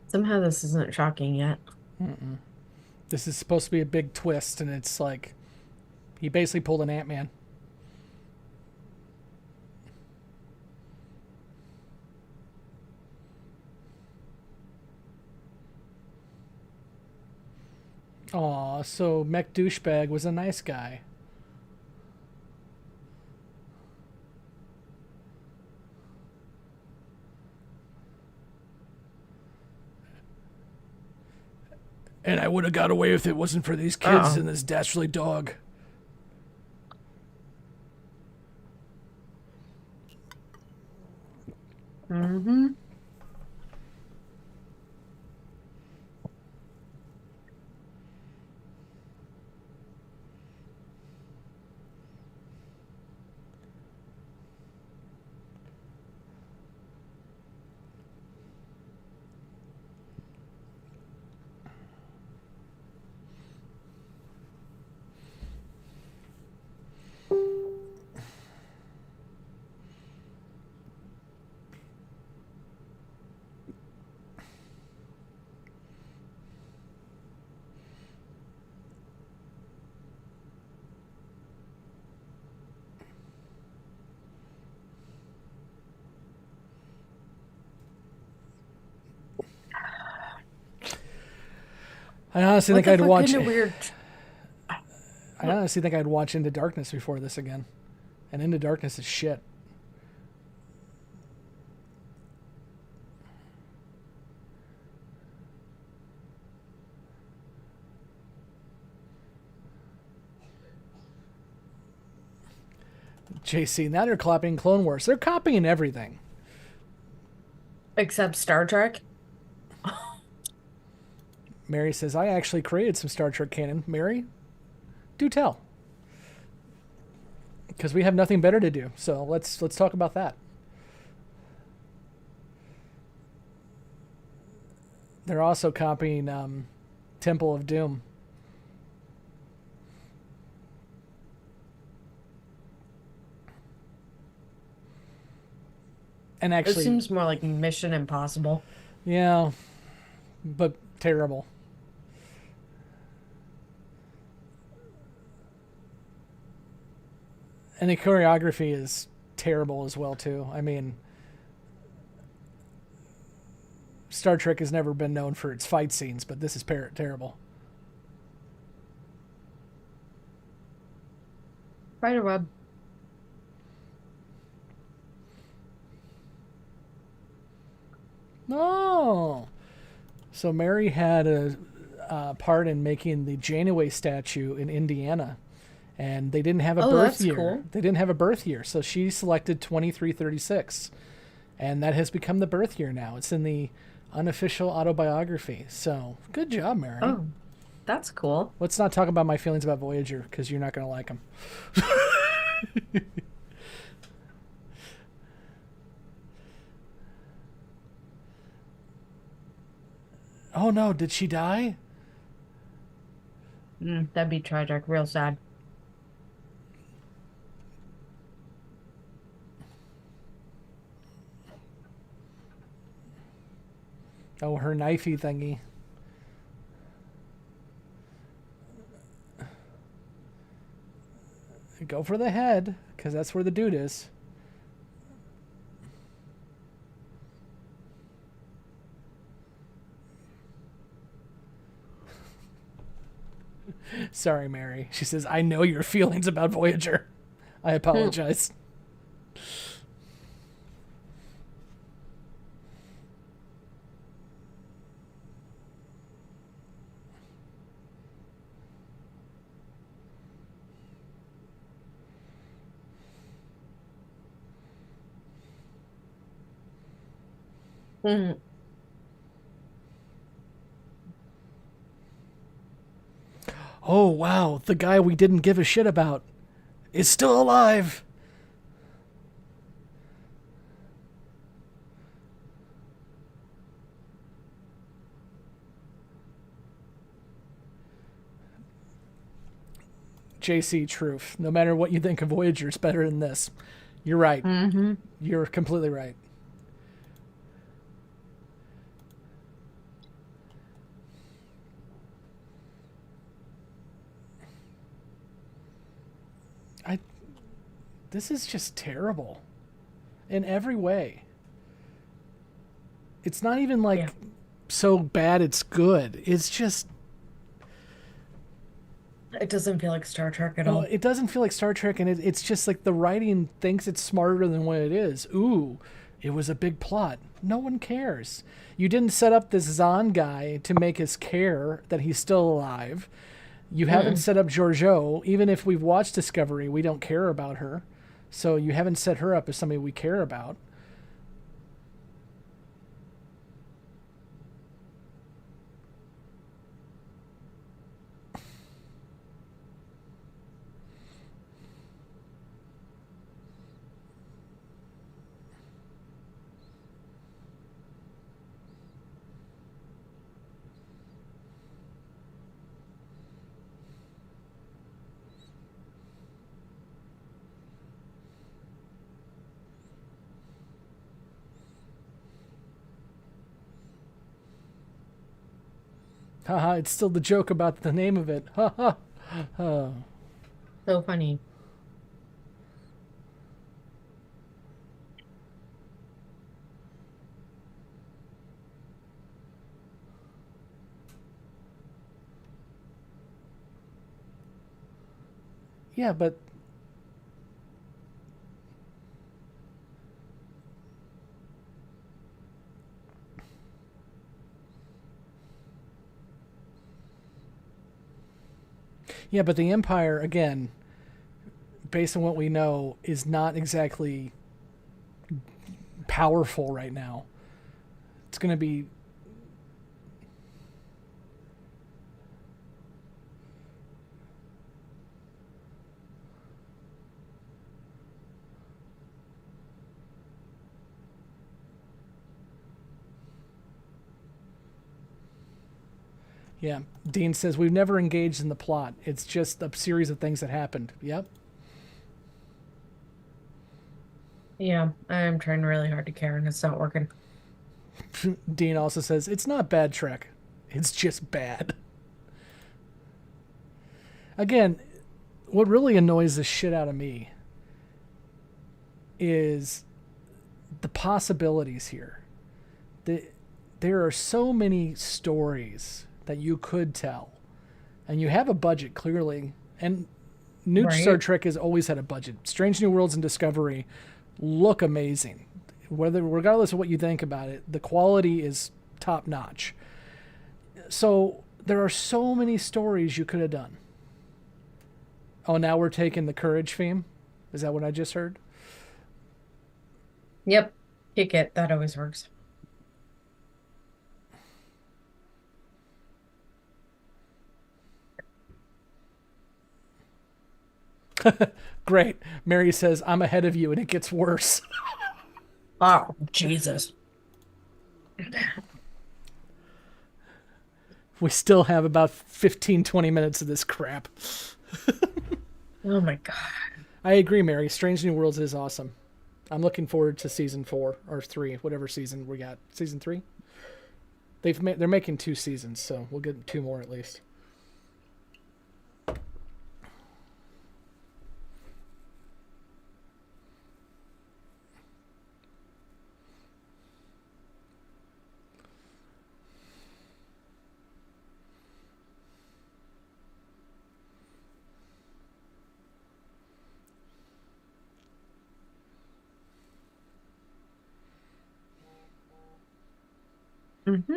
Somehow this isn't shocking yet. This is supposed to be a big twist, and it's like he basically pulled an Ant-Man. Aw, so Mech Douchebag was a nice guy. And I would have got away with it wasn't for these kids Uh-oh. and this dastardly dog. Mm-hmm. I honestly What think the I'd fuck watch. kind of weird? I honestly think I'd watch Into Darkness before this again, and Into Darkness is shit. JC, now they're copying Clone Wars. They're copying everything. Except Star Trek. Mary says, I actually created some Star Trek canon. Mary, do tell. Because we have nothing better to do. So let's talk about that. They're also copying Temple of Doom. And actually, It seems more like Mission Impossible. yeah, but terrible. And the choreography is terrible as well too. I mean, Star Trek has never been known for its fight scenes, but this is terrible. Spiderweb. Oh, so Mary had a part in making the Janeway statue in Indiana, and they didn't have a birth year. Cool. They didn't have a birth year, so she selected 2336, and that has become the birth year now. It's in the unofficial autobiography. So good job, Mary. Oh, that's cool. Let's not talk about my feelings about Voyager because you're not going to like them. Oh no, did she die? That'd be tragic. Real sad. Oh, her knifey thingy. Go for the head, because that's where the dude is. Sorry, Mary. She says, I know your feelings about Voyager. I apologize. Mm. Oh, wow. The guy we didn't give a shit about is still alive. JC, truth. No matter what you think of Voyager, it's better than this. You're right. Mm-hmm. You're completely right. This is just terrible in every way. It's not even like so bad it's good. It's just... It doesn't feel like Star Trek at all. It doesn't feel like Star Trek, and it's just like the writing thinks it's smarter than what it is. Ooh, it was a big plot. No one cares. You didn't set up this Zahn guy to make us care that he's still alive. You haven't set up Georgiou. Even if we've watched Discovery, we don't care about her. So you haven't set her up as somebody we care about. Haha, it's still the joke about the name of it. Ha ha. So funny. Yeah, but... Yeah, but the Empire, again, based on what we know, is not exactly powerful right now. It's going to be. Yeah. Dean says, we've never engaged in the plot. It's just a series of things that happened. Yep. Yeah, I'm trying really hard to care and it's not working. Dean also says, it's not bad, Trek. It's just bad. Again, what really annoys the shit out of me is the possibilities here. There are so many stories that you could tell. And you have a budget, clearly. And new Star Trek has always had a budget. Strange New Worlds and Discovery look amazing. Regardless of what you think about it, the quality is top notch. So there are so many stories you could have done. Oh, now we're taking the courage theme? Is that what I just heard? Yep. Kick it. That always works. Great. Mary says, I'm ahead of you and it gets worse. Oh, Jesus. We still have about 15, 20 minutes of this crap. Oh my God. I agree, Mary. Strange New Worlds is awesome. I'm looking forward to season 4 or 3, whatever season we got. Season 3? They're making 2 seasons, so we'll get 2 more at least. Mm-hmm.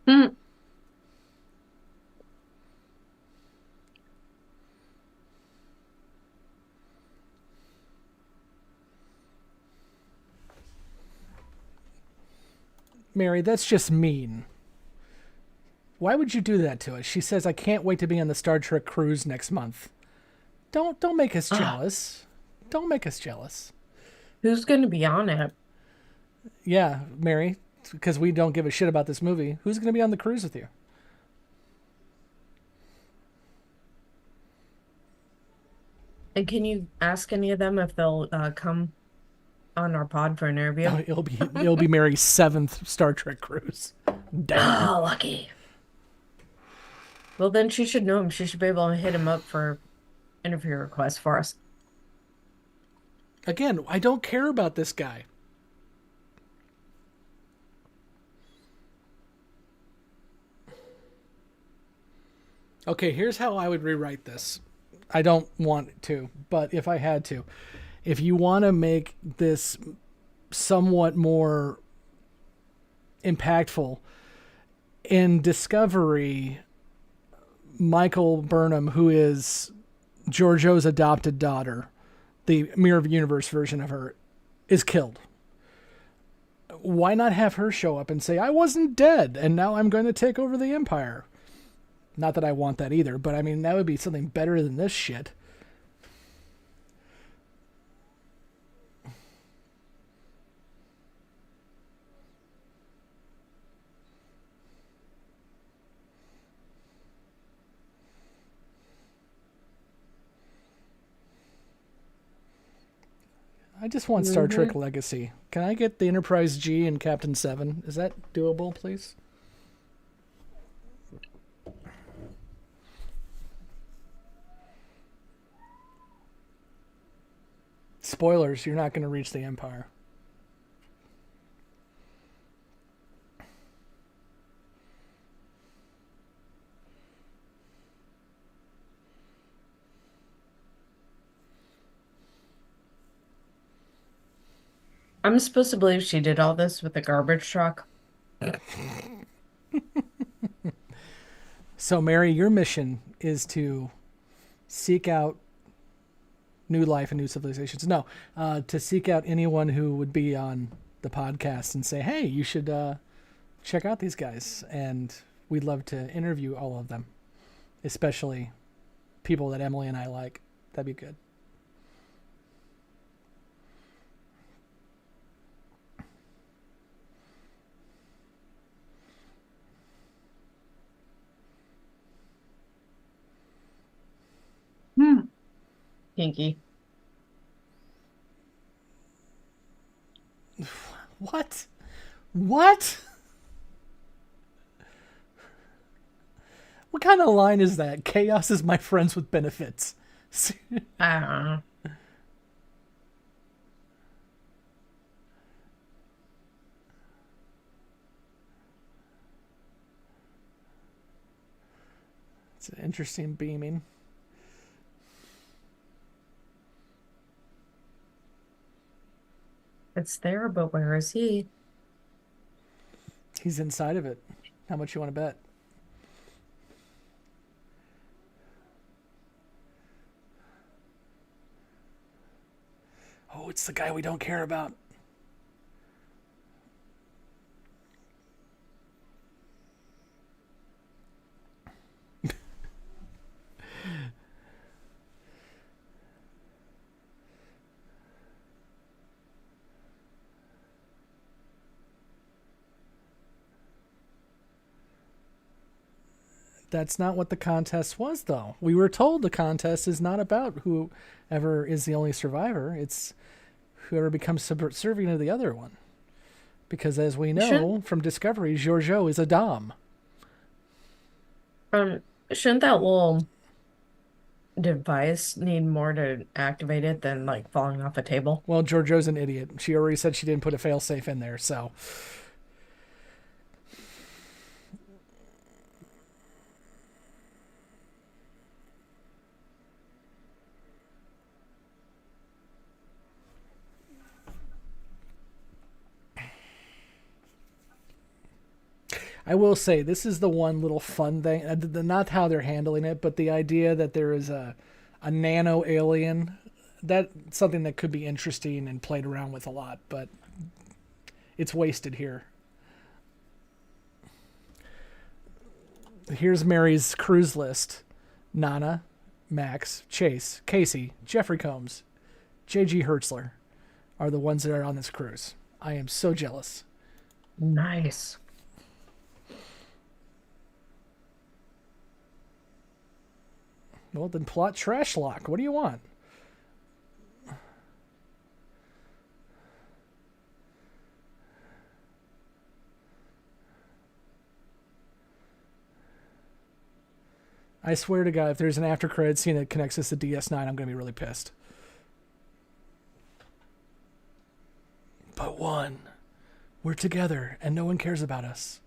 Mm. Mary, that's just mean. Why would you do that to us? She says, I can't wait to be on the Star Trek cruise next month. Don't make us jealous. Don't make us jealous. Who's going to be on it? Yeah, Mary, because we don't give a shit about this movie. Who's going to be on the cruise with you? And can you ask any of them if they'll come on our pod for an interview? Oh, it'll be Mary's 7th Star Trek cruise. Damn. Oh, lucky. Well, then she should know him. She should be able to hit him up for interview requests for us. Again, I don't care about this guy. Okay, here's how I would rewrite this. I don't want to, but if I had to, if you want to make this somewhat more impactful, in Discovery, Michael Burnham, who is Giorgio's adopted daughter, the Mirror Universe version of her, is killed. Why not have her show up and say, I wasn't dead, and now I'm going to take over the Empire? Not that I want that either, but I mean, that would be something better than this shit. I just want Star Trek Legacy. Can I get the Enterprise G and Captain 7? Is that doable, please? Spoilers, you're not going to reach the Empire. I'm supposed to believe she did all this with a garbage truck. So, Mary, your mission is to seek out new life and new civilizations. No, to seek out anyone who would be on the podcast and say, hey, you should check out these guys. And we'd love to interview all of them, especially people that Emily and I like. That'd be good. Pinky. What? What? What kind of line is that? Chaos is my friends with benefits. I don't know. It's an interesting beaming. It's there, but where is he? He's inside of it. How much you want to bet? Oh, it's the guy we don't care about. That's not what the contest was, though. We were told the contest is not about whoever is the only survivor. It's whoever becomes subservient to the other one. Because as we know from Discovery, Giorgio is a Dom. Shouldn't that little device need more to activate it than like falling off a table? Well, Giorgio's an idiot. She already said she didn't put a failsafe in there, so... I will say this is the one little fun thing, not how they're handling it, but the idea that there is a nano alien. That's something that could be interesting and played around with a lot, but it's wasted here. Here's Mary's cruise list: Nana, Max, Chase, Casey, Jeffrey Combs, J.G. Hertzler are the ones that are on this cruise. I am so jealous. Nice. Well, then plot trash lock. What do you want? I swear to God, if there's an after credit scene that connects us to DS9, I'm going to be really pissed. But one, we're together and no one cares about us.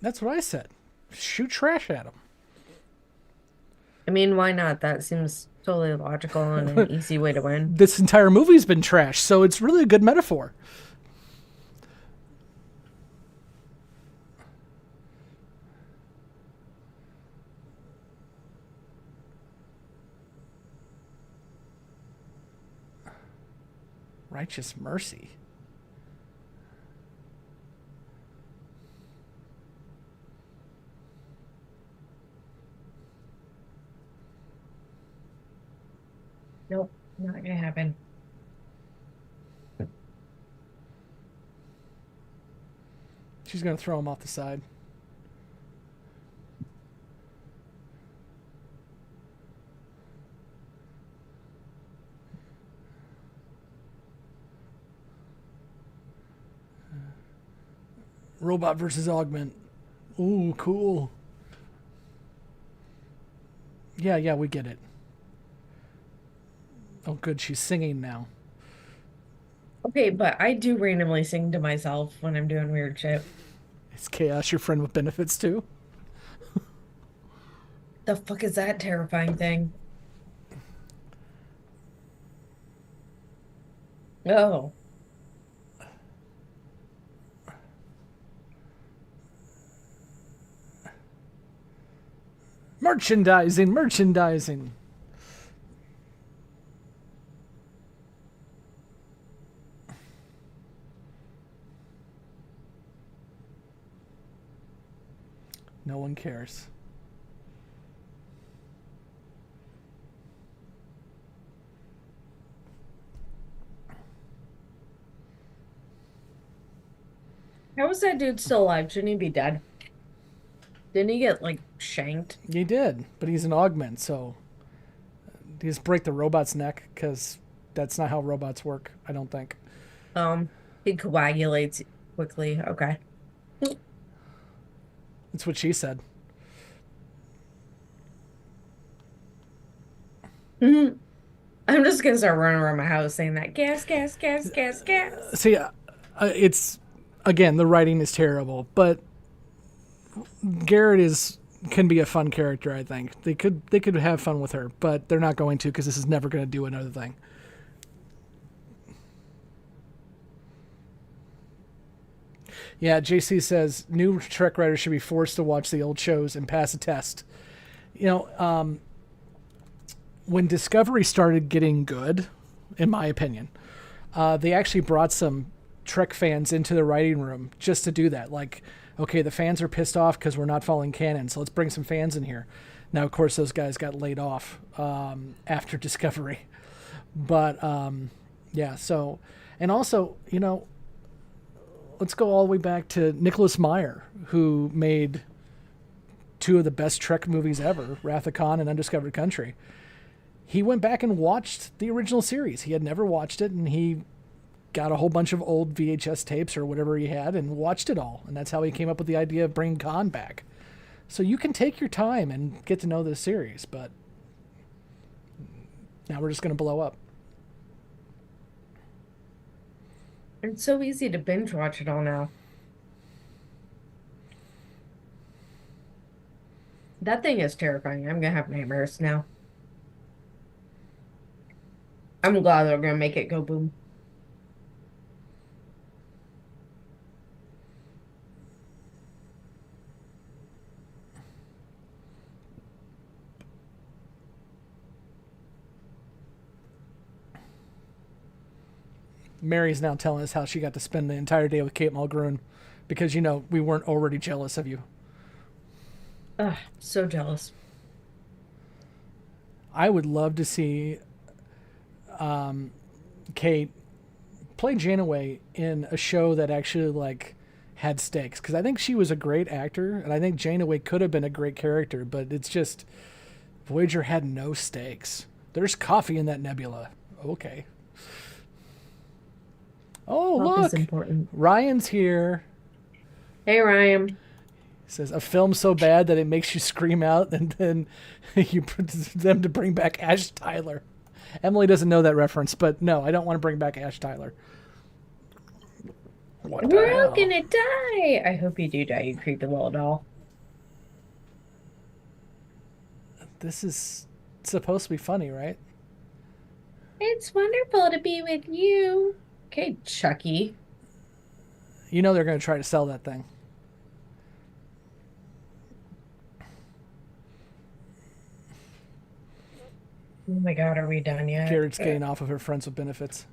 That's what I said. Shoot trash at him. I mean, why not? That seems totally logical and an easy way to win. This entire movie's been trash, so it's really a good metaphor. Righteous mercy. Nope, not gonna happen. She's going to throw him off the side. Robot versus augment. Ooh, cool. Yeah, we get it. Oh, good. She's singing now. Okay, but I do randomly sing to myself when I'm doing weird shit. Is chaos your friend with benefits too? The fuck is that terrifying thing? Oh, Merchandising, merchandising. No one cares. how is that dude still alive? Shouldn't he be dead? Didn't he get like shanked? He did, but he's an augment, so he just break the robot's neck because that's not how robots work. I don't think. Um, he coagulates quickly. Okay. That's what she said. Mhm. I'm just gonna start running around my house saying that gas, gas, gas, gas, gas. See, it's again the writing is terrible, but Garrett is can be a fun character. I think they could have fun with her, but they're not going to because this is never going to do another thing. Yeah, JC says new Trek writers should be forced to watch the old shows and pass a test. You know, when Discovery started getting good, in my opinion, they actually brought some Trek fans into the writing room just to do that. Like, okay, the fans are pissed off because we're not following canon, so let's bring some fans in here. Now, of course, those guys got laid off after Discovery. But yeah, so, and also, let's go all the way back to Nicholas Meyer, who made two of the best Trek movies ever, Wrath of Khan and Undiscovered Country. He went back and watched the original series. He had never watched it, and he got a whole bunch of old VHS tapes or whatever he had and watched it all. And that's how he came up with the idea of bringing Khan back. So you can take your time and get to know this series, but now we're just going to blow up. It's so easy to binge watch it all now. That thing is terrifying. I'm gonna have nightmares now. I'm glad they're gonna make it go boom. Mary's now telling us how she got to spend the entire day with Kate Mulgrew because, we weren't already jealous of you. Ugh, so jealous. I would love to see Kate play Janeway in a show that actually, like, had stakes. Because I think she was a great actor, and I think Janeway could have been a great character, but it's just Voyager had no stakes. There's coffee in that nebula. Okay. Oh, Health is look. important. Ryan's here. Hey, Ryan. He says, a film so bad that it makes you scream out, and then you put them to bring back Ash Tyler. Emily doesn't know that reference, but no, I don't want to bring back Ash Tyler. What the We're all hell? gonna die. I hope you do die, you creepy little doll. This is supposed to be funny, right? It's wonderful to be with you. Okay, Chucky. You know they're going to try to sell that thing. Oh my God, are we done yet? Garrett's getting off of her friends with benefits.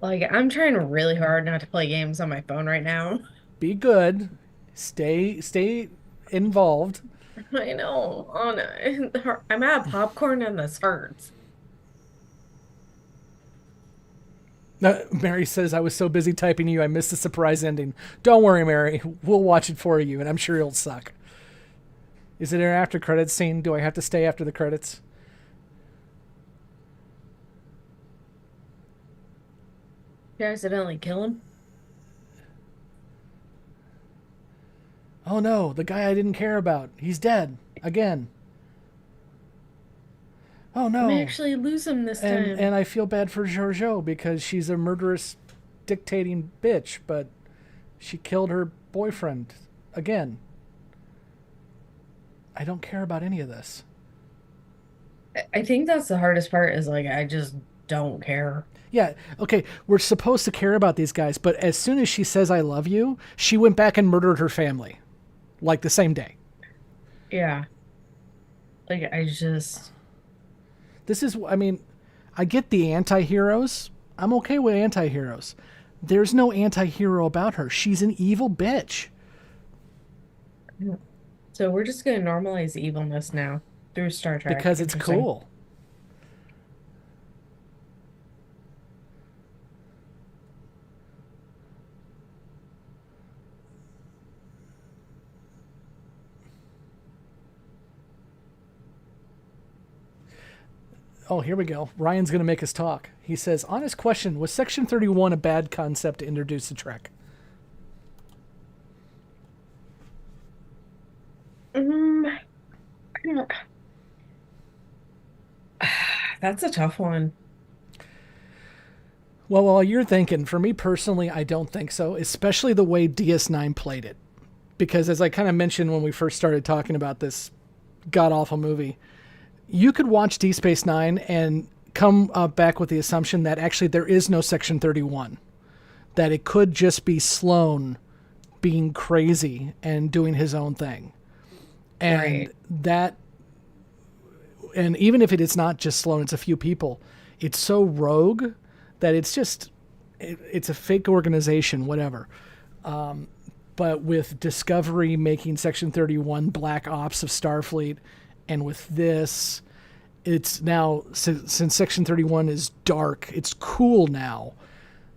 Like, I'm trying really hard not to play games on my phone right now. Be good. Stay involved. I know. Oh no. I'm out of popcorn and this hurts. Mary says, I was so busy typing you, I missed the surprise ending. Don't worry, Mary. We'll watch it for you, and I'm sure it'll suck. Is it an after credits scene? Do I have to stay after the credits? Did I accidentally kill him? Oh no, the guy I didn't care about. He's dead. Again. Oh I may no. actually lose him this And time. I feel bad for Giorgio because she's a murderous, dictating bitch, but she killed her boyfriend again. I don't care about any of this. I think that's the hardest part is like I just don't care. Yeah, okay, we're supposed to care about these guys, but as soon as she says I love you, she went back and murdered her family. Like the same day. Yeah. Like I just This is, I mean, I get the anti heroes. I'm okay with anti heroes. There's no anti hero about her. She's an evil bitch. so we're just gonna normalize evilness now through Star Trek. Because it's Interesting. cool. Oh, here we go. Ryan's going to make us talk. He says, honest question, was Section 31 a bad concept to introduce the Trek? I don't- That's a tough one. Well, while you're thinking, for me personally, I don't think so, especially the way DS9 played it. Because as I kind of mentioned when we first started talking about this god awful movie, you could watch D Space Nine and come back with the assumption that actually there is no Section 31, that it could just be Sloane being crazy and doing his own thing. And Right. that, and even if it is not just Sloane, it's a few people, it's so rogue that it's just, it's a fake organization, whatever. But with Discovery making Section 31 Black Ops of Starfleet, and with this, it's now, since Section 31 is dark, it's cool now.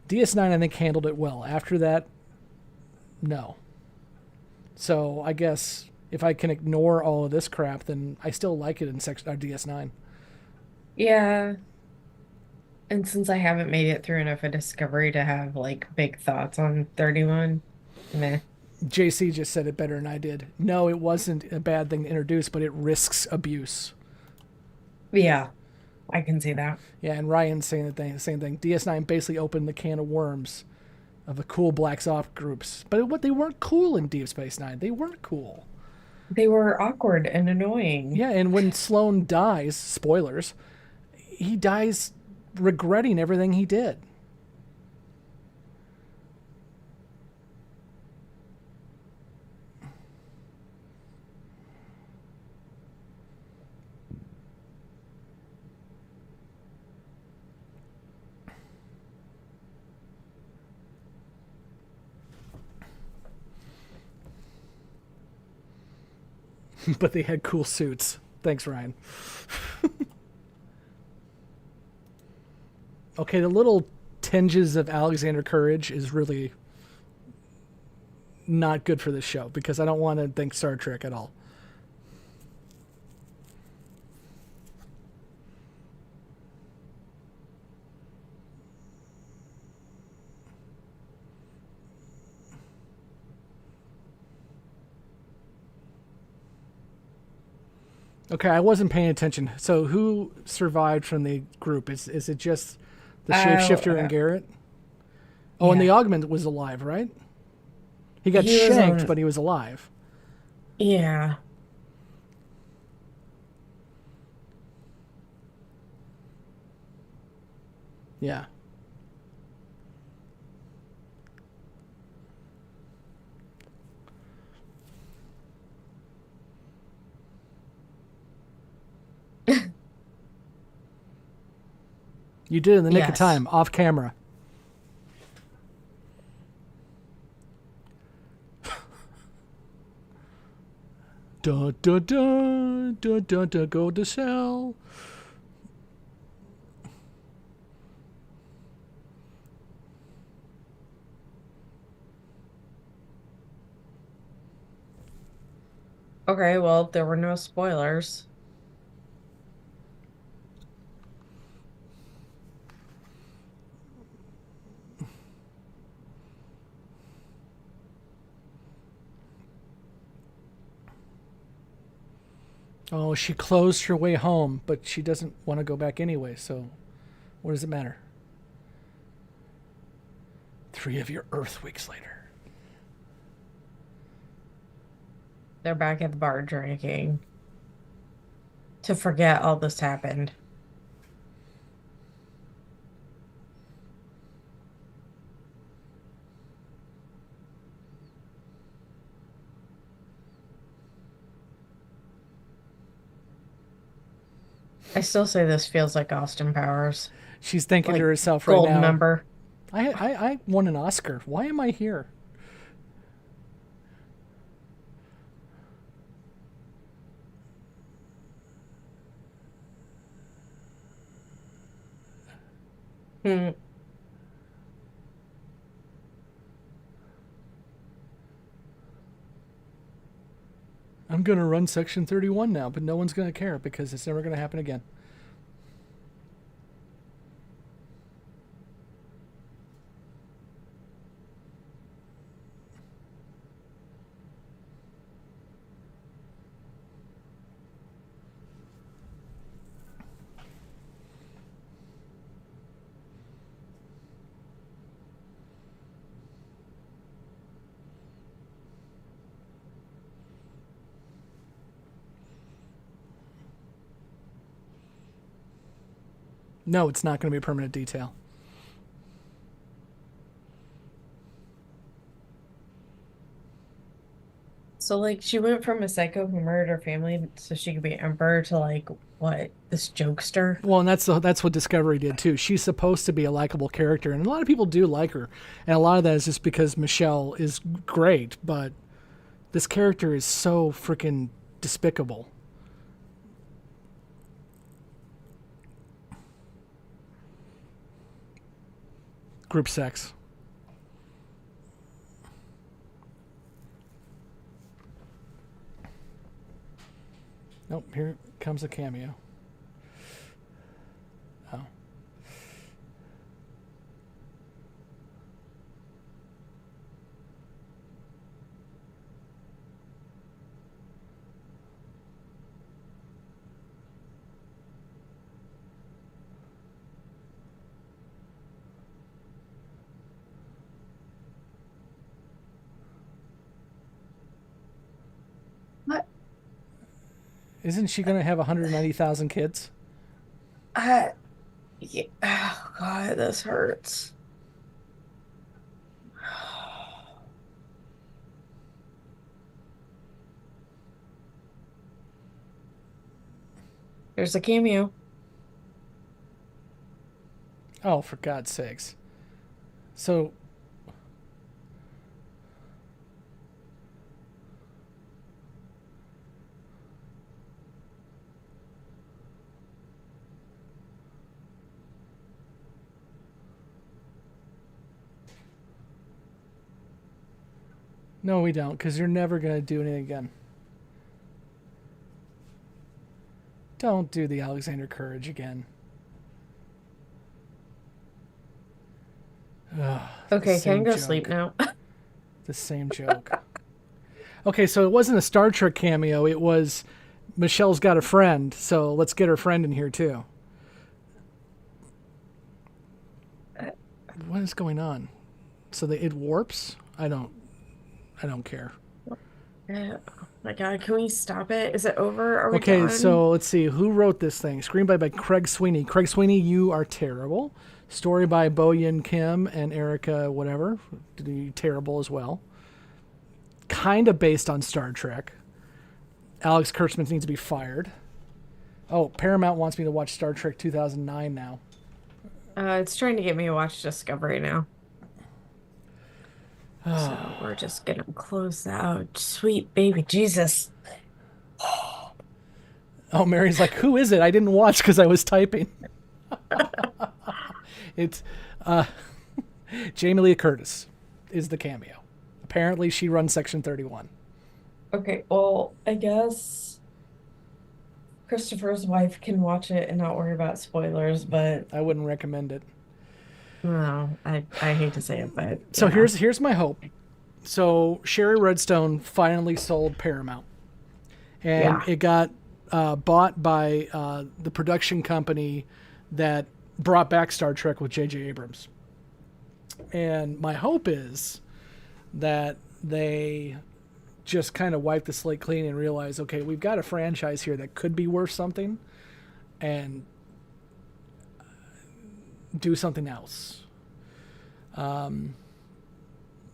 DS9, I think, handled it well. After that, no. So I guess if I can ignore all of this crap, then I still like it in DS9. Yeah. And since I haven't made it through enough of Discovery to have like big thoughts on 31, meh. JC just said it better than I did. No, it wasn't a bad thing to introduce, but it risks abuse. Yeah, I can see that. Yeah, and Ryan's saying the same thing. DS9 basically opened the can of worms of the cool Black Ops groups. But what they weren't cool in Deep Space Nine. They weren't cool. They were awkward and annoying. Yeah, and when Sloane dies, spoilers, he dies regretting everything he did. But they had cool suits. Thanks, Ryan. Okay, the little tinges of Alexander Courage is really not good for this show because I don't want to think Star Trek at all. Okay, I wasn't paying attention. So who survived from the group? Is it just the shapeshifter and Uh, Garrett? Oh, and the yeah. augment was alive, right? He got He was shanked, on, but he was alive. yeah. Yeah. You did it in the nick of Yes. time, off camera. Da da da da da da go to cell. Okay, well, there were no spoilers. Oh, she closed her way home, but she doesn't want to go back anyway, so what does it matter? 3 of your Earth weeks later. They're back at the bar drinking to forget all this happened. I still say this feels like Austin Powers, She's thinking to like herself right gold now, member. I won an Oscar. Why am I here? Hmm. I'm going to run Section 31 now, but no one's going to care because it's never going to happen again. No, it's not going to be a permanent detail. So like she went from a psycho who murdered her family so she could be emperor to like what, this jokester? Well, and that's what Discovery did too. She's supposed to be a likable character, and a lot of people do like her, and a lot of that is just because Michelle is great, but this character is so freaking despicable. Group sex. Nope, here comes a cameo. Oh. What? Isn't she going to have 190,000 kids? I Yeah. Oh God, this hurts. There's a cameo. Oh, for God's sakes. So, no, we don't, because you're never going to do anything again. Don't do the Alexander Courage again. Ugh, the Okay, can I same go sleep joke. now? The same joke. Okay, so it wasn't a Star Trek cameo. It was Michelle's got a friend, so let's get her friend in here too. What is going on? So it warps? I don't care. Oh my God, can we stop it? Is it over? Are we Okay, done? so let's see. Who wrote this thing? Screenplay by Craig Sweeney. Craig Sweeney, you are terrible. Story by Bo Yin Kim and Erica whatever. Terrible as well. Kind of based on Star Trek. Alex Kurtzman needs to be fired. Oh, Paramount wants me to watch Star Trek 2009 now. It's trying to get me to watch Discovery now. So we're just gonna close out. Sweet baby Jesus. Oh, Mary's like, who is it? I didn't watch because I was typing. It's Jamie Lee Curtis is the cameo. Apparently, she runs Section 31. Okay, well, I guess Christopher's wife can watch it and not worry about spoilers, but I wouldn't recommend it. no, I hate to say it, but So yeah. here's my hope. So Sherry Redstone finally sold Paramount, and Yeah. it got bought by the production company that brought back Star Trek with J.J. Abrams. And my hope is that they just kind of wipe the slate clean and realize, okay, we've got a franchise here that could be worth something, and do something else. Because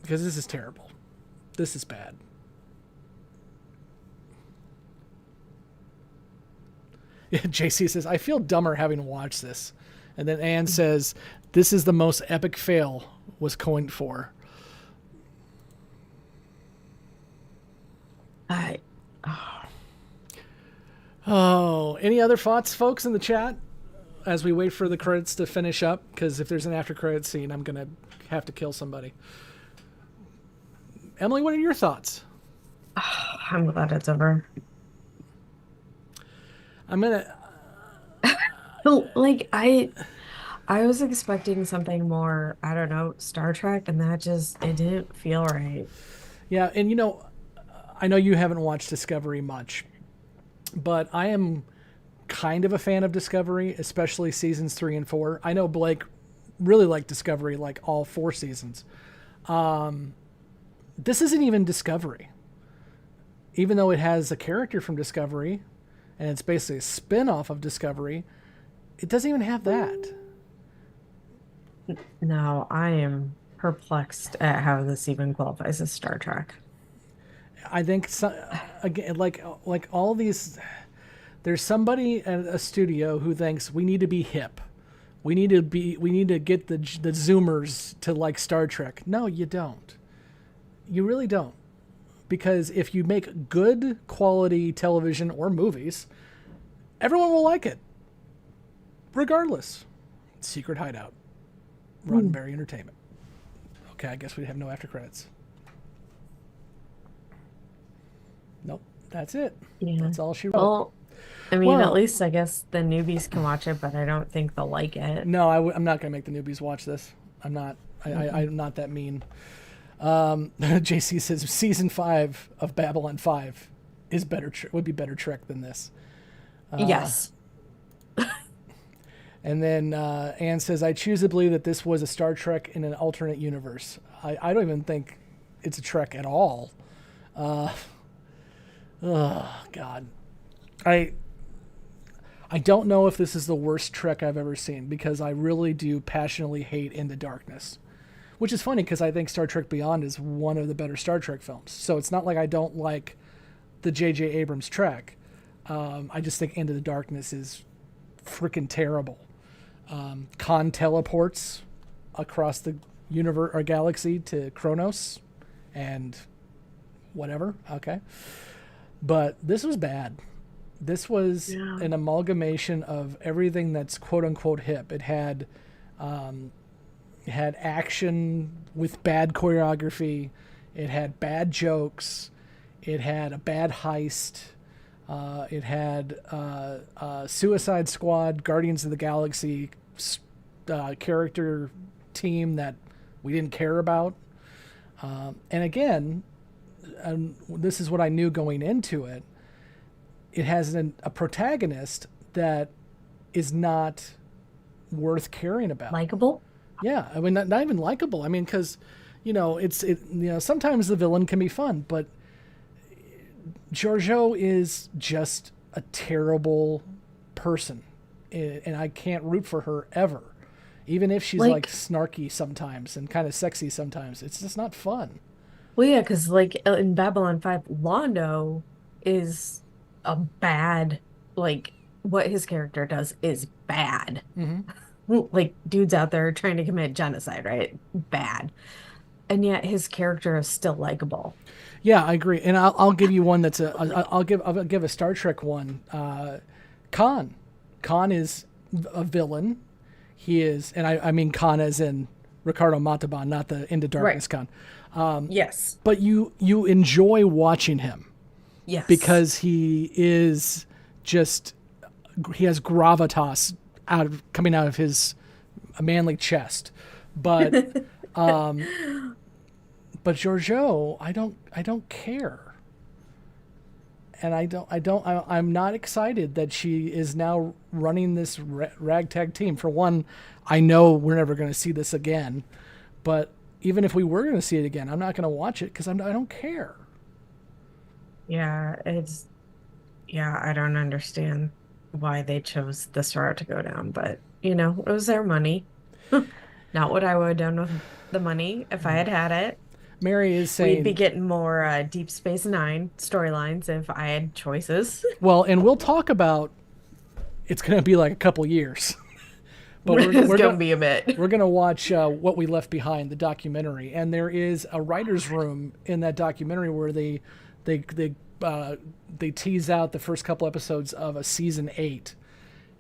this is terrible. This is bad. Yeah, JC says, I feel dumber having watched this. And then Anne says, this is the most epic fail was coined for. Oh, any other thoughts, folks, in the chat as we wait for the credits to finish up? Because if there's an after credits scene, I'm going to have to kill somebody. Emily, what are your thoughts? I'm glad it's over. I'm going to... like, I was expecting something more, I don't know, Star Trek, and it didn't feel right. Yeah, and you know, I know you haven't watched Discovery much, but I am kind of a fan of Discovery, especially seasons 3 and 4. I know Blake really liked Discovery, like all 4 seasons. This isn't even Discovery. Even though it has a character from Discovery, and it's basically a spin-off of Discovery, it doesn't even have that. No, I am perplexed at how this even qualifies as Star Trek. I think again, like all these, there's somebody at a studio who thinks we need to be hip, we need to get the Zoomers to like Star Trek. No, you don't. You really don't, because if you make good quality television or movies, everyone will like it, regardless. Secret Hideout, Roddenberry Entertainment. Okay, I guess we have no after credits. Nope, that's it. Yeah. That's all she wrote. Well, I mean, at least I guess the newbies can watch it, but I don't think they'll like it. No, I'm not going to make the newbies watch this. I'm not. I'm not that mean. JC says season 5 of Babylon 5 is would be better Trek than this. Yes. And then Anne says, I choose to believe that this was a Star Trek in an alternate universe. I don't even think it's a Trek at all. Oh, God. I don't know if this is the worst Trek I've ever seen, because I really do passionately hate Into Darkness. Which is funny, because I think Star Trek Beyond is one of the better Star Trek films. So it's not like I don't like the J.J. Abrams Trek. I just think Into the Darkness is freaking terrible. Khan teleports across the universe or galaxy to Kronos and whatever. Okay. But this was bad. This was an amalgamation of everything that's quote unquote hip. It had action with bad choreography. It had bad jokes. It had a bad heist. It had Suicide Squad, Guardians of the Galaxy character team that we didn't care about. And again, this is what I knew going into it. It has a protagonist that is not worth caring about. Likeable? Yeah, I mean, not even likable. I mean, because, sometimes the villain can be fun, but Georgiou is just a terrible person, and I can't root for her ever. Even if she's like snarky sometimes and kind of sexy sometimes, it's just not fun. Well, yeah, because like in Babylon 5, Londo is a bad, like what his character does is bad. Mm-hmm. Like dude's out there trying to commit genocide, right? Bad. And yet his character is still likable. Yeah, I agree. And I'll give you one that's I'll give a Star Trek one. Khan. Khan is a villain. He is, and I mean Khan as in Ricardo Montalban, not the Into Darkness Khan. Yes. But you enjoy watching him. Yes. Because he is just, he has gravitas coming out of his manly chest. But but Georgiou, I don't care. I'm not excited that she is now running this ragtag team. For one, I know we're never going to see this again, but even if we were going to see it again, I'm not going to watch it because I don't care. Yeah, I don't understand why they chose this route to go down, but it was their money. Not what I would have done with the money if I had had it. Mary is We'd be saying, getting more Deep Space Nine storylines if I had choices. well, and we'll talk about it's going to be like a couple years. But It's gonna be a bit. We're going to watch What We Left Behind, the documentary. And there is a writer's room in that documentary where they tease out the first couple episodes of a season 8.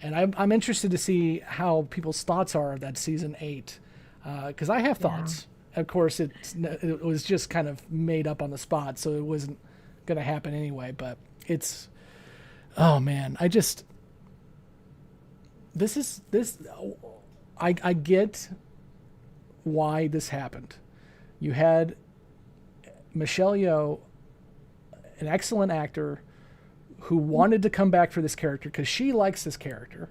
And I'm interested to see how people's thoughts are of that season 8. Because I have thoughts. Of course, it was just kind of made up on the spot, so it wasn't going to happen anyway. But it's, oh man, I get why this happened. You had Michelle Yeoh, an excellent actor, who wanted to come back for this character because she likes this character.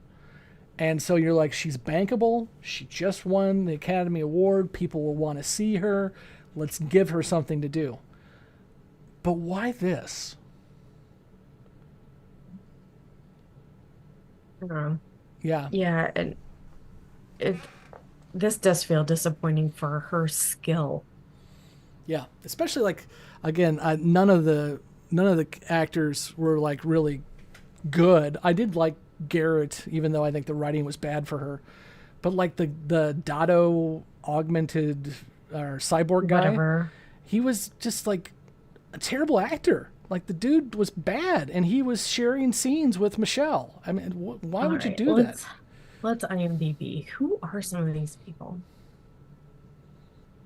And so you're like, she's bankable. She just won the Academy Award. People will want to see her. Let's give her something to do. But why this? Yeah. Yeah, and this does feel disappointing for her skill. Yeah. Especially like, again, none of the actors were like really good. I did like Garrett, even though I think the writing was bad for her. But like the Dado augmented or cyborg guy, Whatever. he was just like a terrible actor. Like the dude was bad, and he was sharing scenes with Michelle. I mean, why would you do that? Let's IMDb. Who are some of these people?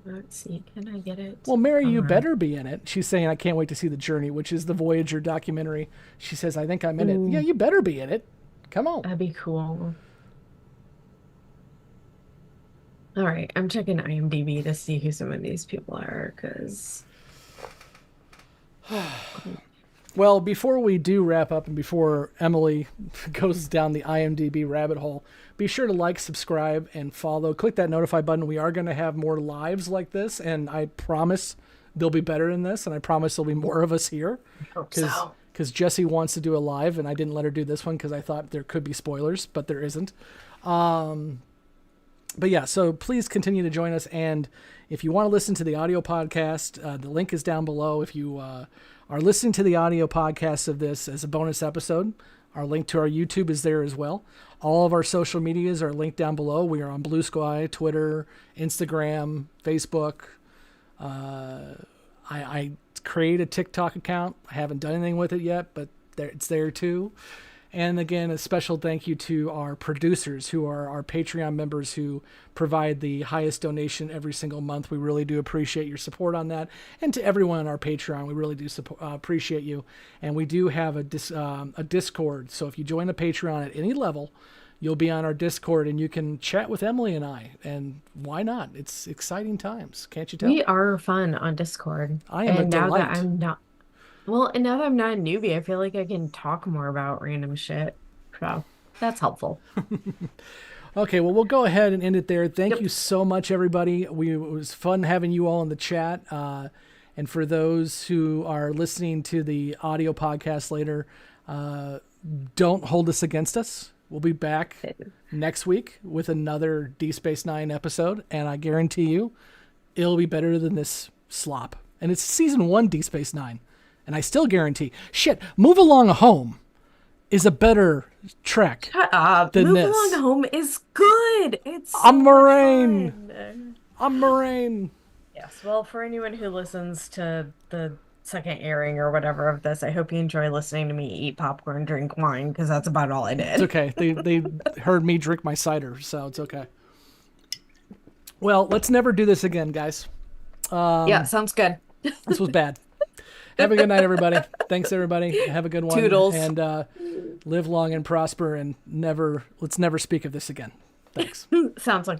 Let's see. Can I get it? Well, Mary, you better be in it. She's saying, I can't wait to see The Journey, which is the Voyager documentary. She says, I think I'm in it. Yeah, you better be in it. Come on. That'd be cool. All right, I'm checking IMDb to see who some of these people are, because Well, before we do wrap up and before Emily goes down the IMDb rabbit hole, be sure to like, subscribe, and follow. Click that notify button. We are going to have more lives like this, and I promise they'll be better than this, and I promise there'll be more of us here. hope so. Because Jessi wants to do a live, and I didn't let her do this one because I thought there could be spoilers, but there isn't. But yeah, so please continue to join us. And if you want to listen to the audio podcast, the link is down below. If you are listening to the audio podcast of this as a bonus episode, our link to our YouTube is there as well. All of our social medias are linked down below. We are on Blue Sky, Twitter, Instagram, Facebook. I create a TikTok account. I haven't done anything with it yet, but it's there too. And again, a special thank you to our producers who are our Patreon members who provide the highest donation every single month. We really do appreciate your support on that. And to everyone on our Patreon, we really do appreciate you. And we do have a Discord. So if you join the Patreon at any level, you'll be on our Discord and you can chat with Emily and I. And why not? It's exciting times. Can't you tell? We are fun on Discord. I am a delight. And now that I'm not a newbie, I feel like I can talk more about random shit. So that's helpful. Okay, well, we'll go ahead and end it there. Thank you so much, everybody. It was fun having you all in the chat. And for those who are listening to the audio podcast later, don't hold this against us. We'll be back next week with another D Space Nine episode, and I guarantee you it'll be better than this slop. And it's season 1 D Space Nine. And I still guarantee, Move Along Home is a better trek than Move this. Along Home is good. It's so I'm Moraine. fun. I'm Moraine. Yes, well, for anyone who listens to the second airing or whatever of this, I hope you enjoy listening to me eat popcorn, drink wine, because that's about all I did. It's okay. They heard me drink my cider, so it's okay. Well, let's never do this again, guys. Yeah, sounds good. This was bad. Have a good night, everybody. Thanks, everybody. Have a good one. Toodles. And live long and prosper, and let's never speak of this again. Thanks. Sounds like a